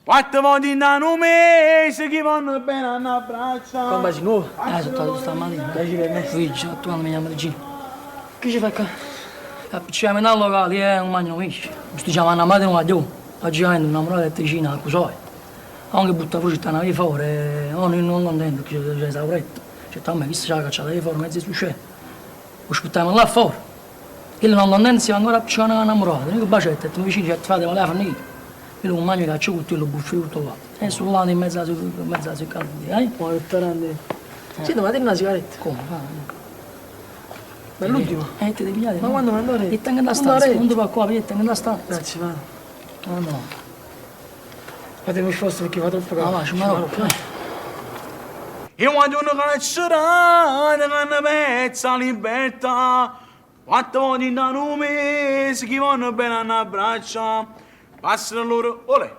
Speaker 4: quattro volte in un mese che vanno bene a braccia.
Speaker 12: Con basi nuovo?
Speaker 15: Sono stamattina.
Speaker 12: Piacere, Ernesto.
Speaker 15: Luigi, 8 anni mi chiamo Luigi. Che ci fai qua? Appicciamo nel locale, non mangio pesce. Sto chiamando a madre non la devo. Oggi avendo una mura elettricina, cos'è? Anche butta fuori sta nave fuori, non contento che c'è sauretto. C'è a me, chi si è cacciata di fuori, mezzo su scena. Lo aspettiamo là fuori. Quello non contento si va ancora appiccicando una innamorata. Noi che bacetta, e tu mi vicini ci fate, ma lei fa niente. Io non mangio caccio con te, lo buffo tutto là. E sul lato in mezzo a caldo, eh?
Speaker 12: Ma che tarante. Sì, ma tieni una sigaretta.
Speaker 15: Come?
Speaker 12: Ma è l'ultima?
Speaker 15: Te devi pigliare.
Speaker 12: Ma quando mi andare?
Speaker 15: E tengo la stanza, non ti va qua, vedi, tengo la stanza.
Speaker 12: Grazie, va.
Speaker 15: No.
Speaker 12: Fatemi sforzo perché fa troppo caldo.
Speaker 15: Ma ci marò.
Speaker 4: E quando una carcerata che ne pensa la libertà, quattro volte in un mese che vanno bene a braccia, passano loro... Olè!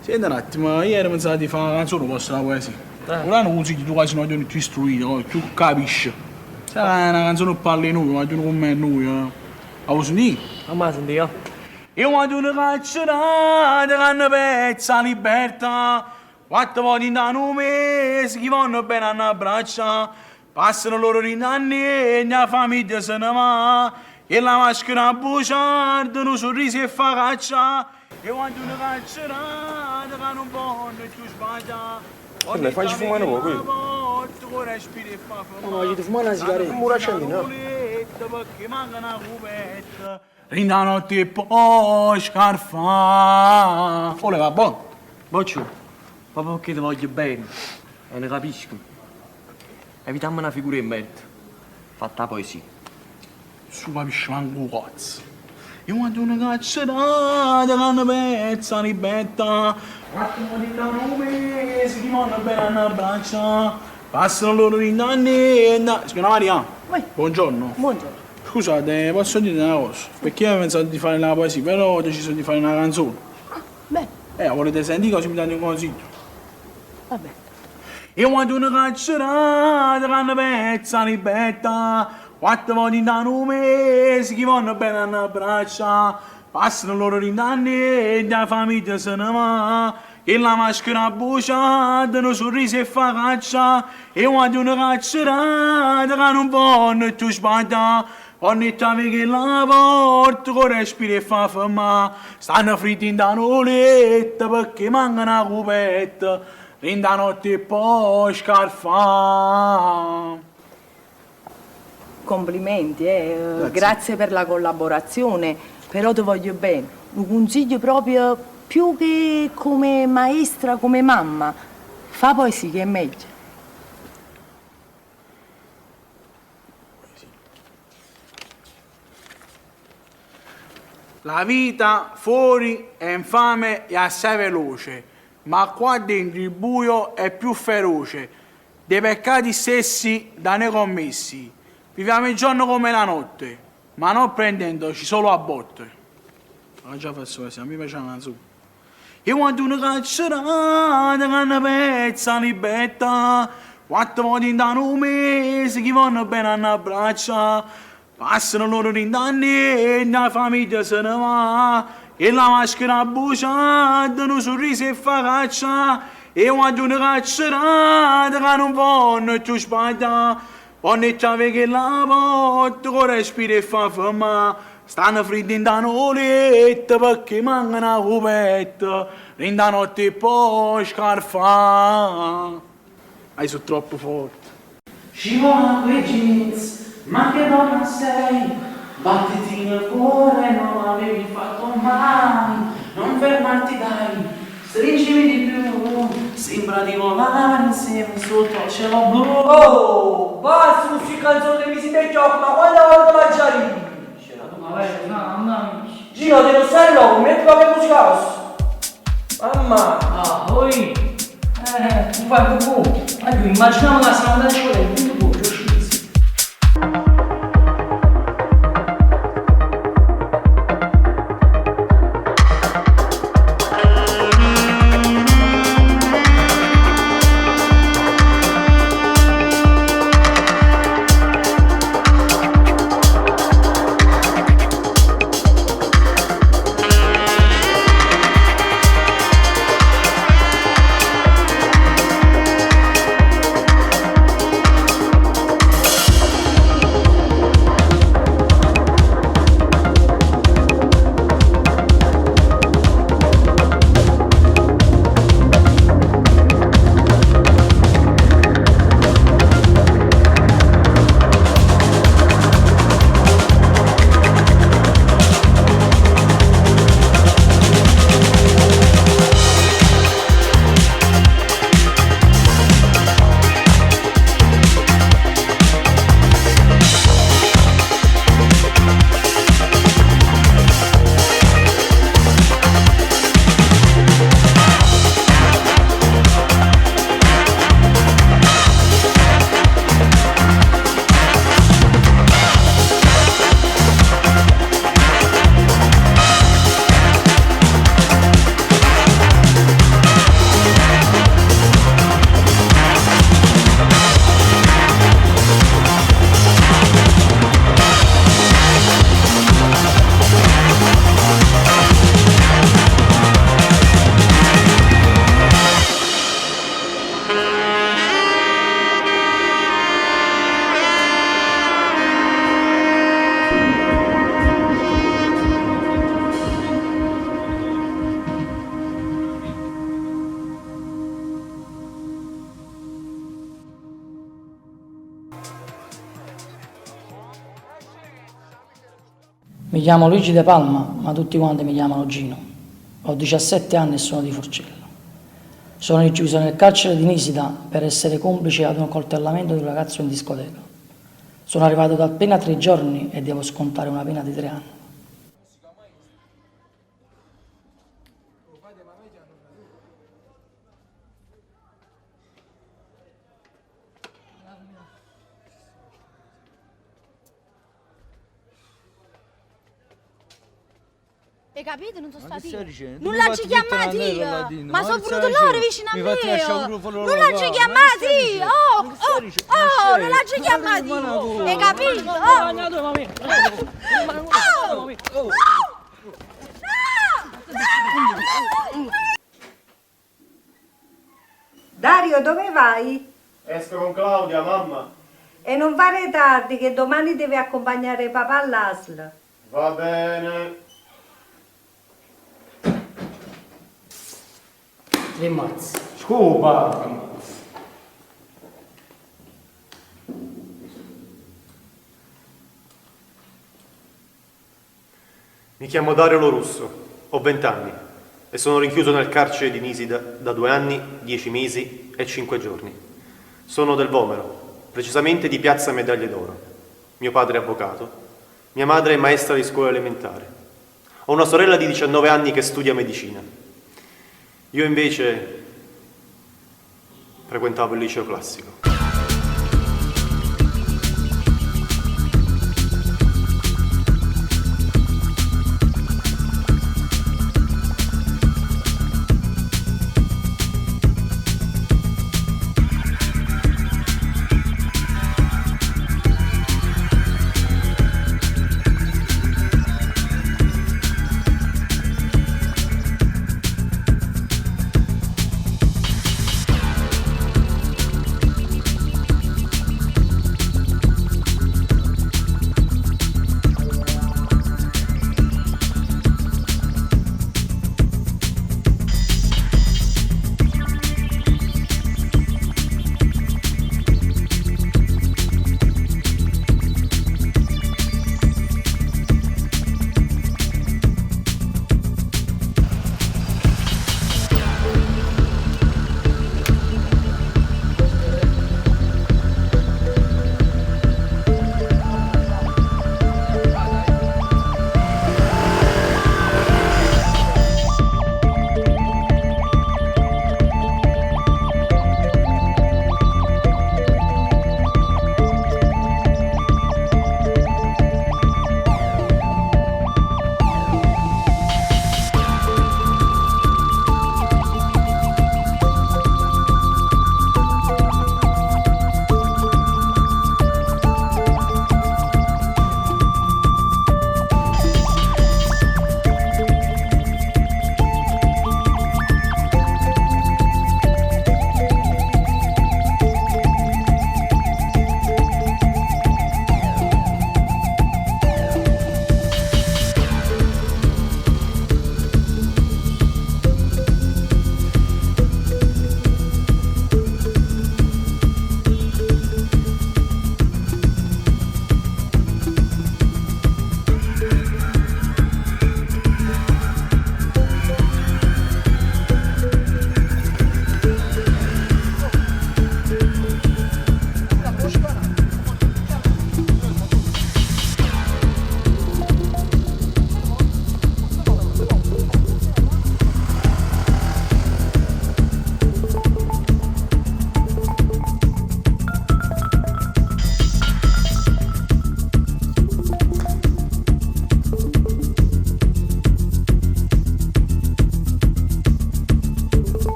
Speaker 4: Senti un attimo, ieri pensavo di fare una canzone posto la poesia. Ora non consigli tu quasi non ti istruito, tu capisci. Sai, una canzone per parli noi, ma tu non con me noi. La vuoi sentire?
Speaker 11: Ma la sentiamo.
Speaker 4: E quando una carcerata che ne pensa la libertà, quattro volte in un mese che vanno bene a braccia, passano loro in anni e la famiglia se ne va, e la maschera bugiarda, un sorriso e fa caccia, e quando una carcerata che non può più sbagliare.
Speaker 12: Vabbè, facci fumare un po',
Speaker 4: No,
Speaker 12: gli devo fumare una sigaretta.
Speaker 4: Non mi accendi, no? Perché manca una cupetta. Rinda notte e poi scarfa. Ole, va buono.
Speaker 11: Boccio, proprio perché ti voglio bene e ne capisco. Evitiamo una figura in merito. Fatta poi sì.
Speaker 4: Su capisci manco cazzo. E quando una carcerata che ne pensa la libertà, quattro di un mese che vanno bene a braccia, passano loro in anni e... Signora Maria, buongiorno.
Speaker 12: Buongiorno.
Speaker 4: Scusate, posso dire una cosa? Perché io avevo pensato di fare la poesia, però ho deciso di fare una canzone.
Speaker 12: Beh,
Speaker 4: Volete sentire così mi date un consiglio?
Speaker 12: vabbè.
Speaker 4: Io quando una caccerata che hanno pezza libertà, 4 volte in un mese che vanno bene a braccia, passano loro in anni e la famiglia se ne va, e la maschera bruciata, un sorriso e fa caccia, e quando una caccerata che non vanno più sbagliare, quando trovi che la porta con respiro e fa fermare, stanno fritti in da letto perché mancano una copetta, in da notte e poi scarfa.
Speaker 23: Complimenti, grazie per la collaborazione, però ti voglio bene. Un consiglio proprio più che come maestra, come mamma. Fa poesia che è meglio.
Speaker 4: La vita fuori è infame e assai veloce, ma qua dentro il buio è più feroce. Dei peccati stessi da ne commessi. Viviamo il giorno come la notte, ma non prendendoci solo a botte. Ho già fatto questo, mi piace una su. E quando una caccerata che hanno pezza libertà, 4 volte in un mese che vanno bene a braccia, passano loro in anni e la famiglia se ne va, e la maschera bruciata, un sorriso e fa caccia, e quando una caccerata che non vanno più sbagliare, quando trovi che la porta con respiro e fa fermare, stanno fritti in da letto perché mancano una copetta, in da notte e poi scarfa. Sono troppo forte.
Speaker 8: Scivola quei jeans, ma che donna sei? Battiti nel cuore, non l'avevi fatto mai. Non fermarti dai, stringimi di più. Sembra di volare insieme sotto il cielo blu.
Speaker 11: Oh, basta con queste canzoni che mi si mette gioco, ma quando volte mangiare?
Speaker 15: Vabbè, no.
Speaker 11: Gino, devo stare loco, metti qualche musica rossa. Mamma.
Speaker 15: Ah, poi... tu fai un po'. Io immaginavo che stiamo andando a scuola, quindi tu puoi, Mi chiamo Luigi De Palma, ma tutti quanti mi chiamano Gino. Ho 17 anni e sono di Forcello. Sono rinchiuso nel carcere di Nisida per essere complice ad un accoltellamento di un ragazzo in discoteca. Sono arrivato da appena 3 giorni e devo scontare una pena di 3 anni.
Speaker 13: Hai capito? Non sono
Speaker 14: Ma che
Speaker 13: stati
Speaker 14: stai
Speaker 13: io.
Speaker 14: dicendo?
Speaker 13: Non
Speaker 14: Mi
Speaker 13: l'ha
Speaker 14: fatti
Speaker 13: ci chiamati
Speaker 14: mettere
Speaker 13: io.
Speaker 14: là dentro,
Speaker 13: Ma
Speaker 14: ma
Speaker 13: sono
Speaker 14: che
Speaker 13: venuto
Speaker 14: stai
Speaker 13: loro
Speaker 14: dicendo?
Speaker 13: vicino a
Speaker 14: Mi
Speaker 13: me.
Speaker 14: fatti lasciare pure fuori
Speaker 13: Non l'ha ci
Speaker 14: là.
Speaker 13: chiamati io. Oh,
Speaker 14: Ma che stai dicendo?
Speaker 13: oh,
Speaker 14: Ma
Speaker 13: non l'ha ci
Speaker 14: sei-
Speaker 13: chiamati
Speaker 14: Ma
Speaker 13: io.
Speaker 14: tu-
Speaker 13: Hai capito?
Speaker 23: Dario, dove vai?
Speaker 20: Esco con Claudia, mamma.
Speaker 23: E non fare tardi, che domani devi accompagnare papà all'ASL.
Speaker 20: Va bene.
Speaker 6: Le mazze. Scopa!
Speaker 16: Mi chiamo Dario Lorusso, ho 20 anni e sono rinchiuso nel carcere di Nisida da 2 anni, 10 mesi e 5 giorni. Sono del Vomero, precisamente di Piazza Medaglie d'Oro. Mio padre è avvocato, mia madre è maestra di scuola elementare. Ho una sorella di 19 anni che studia medicina. Io invece frequentavo il liceo classico.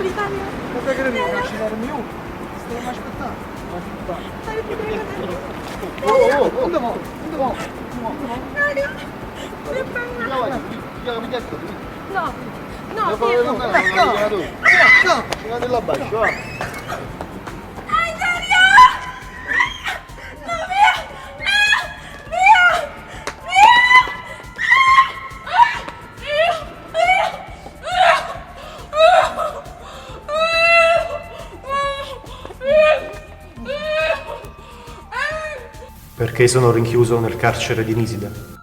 Speaker 20: Perché che devi lasciare il mio? Stiamo aspettando. Oh, andiamo.
Speaker 16: Perché sono rinchiuso nel carcere di Nisida?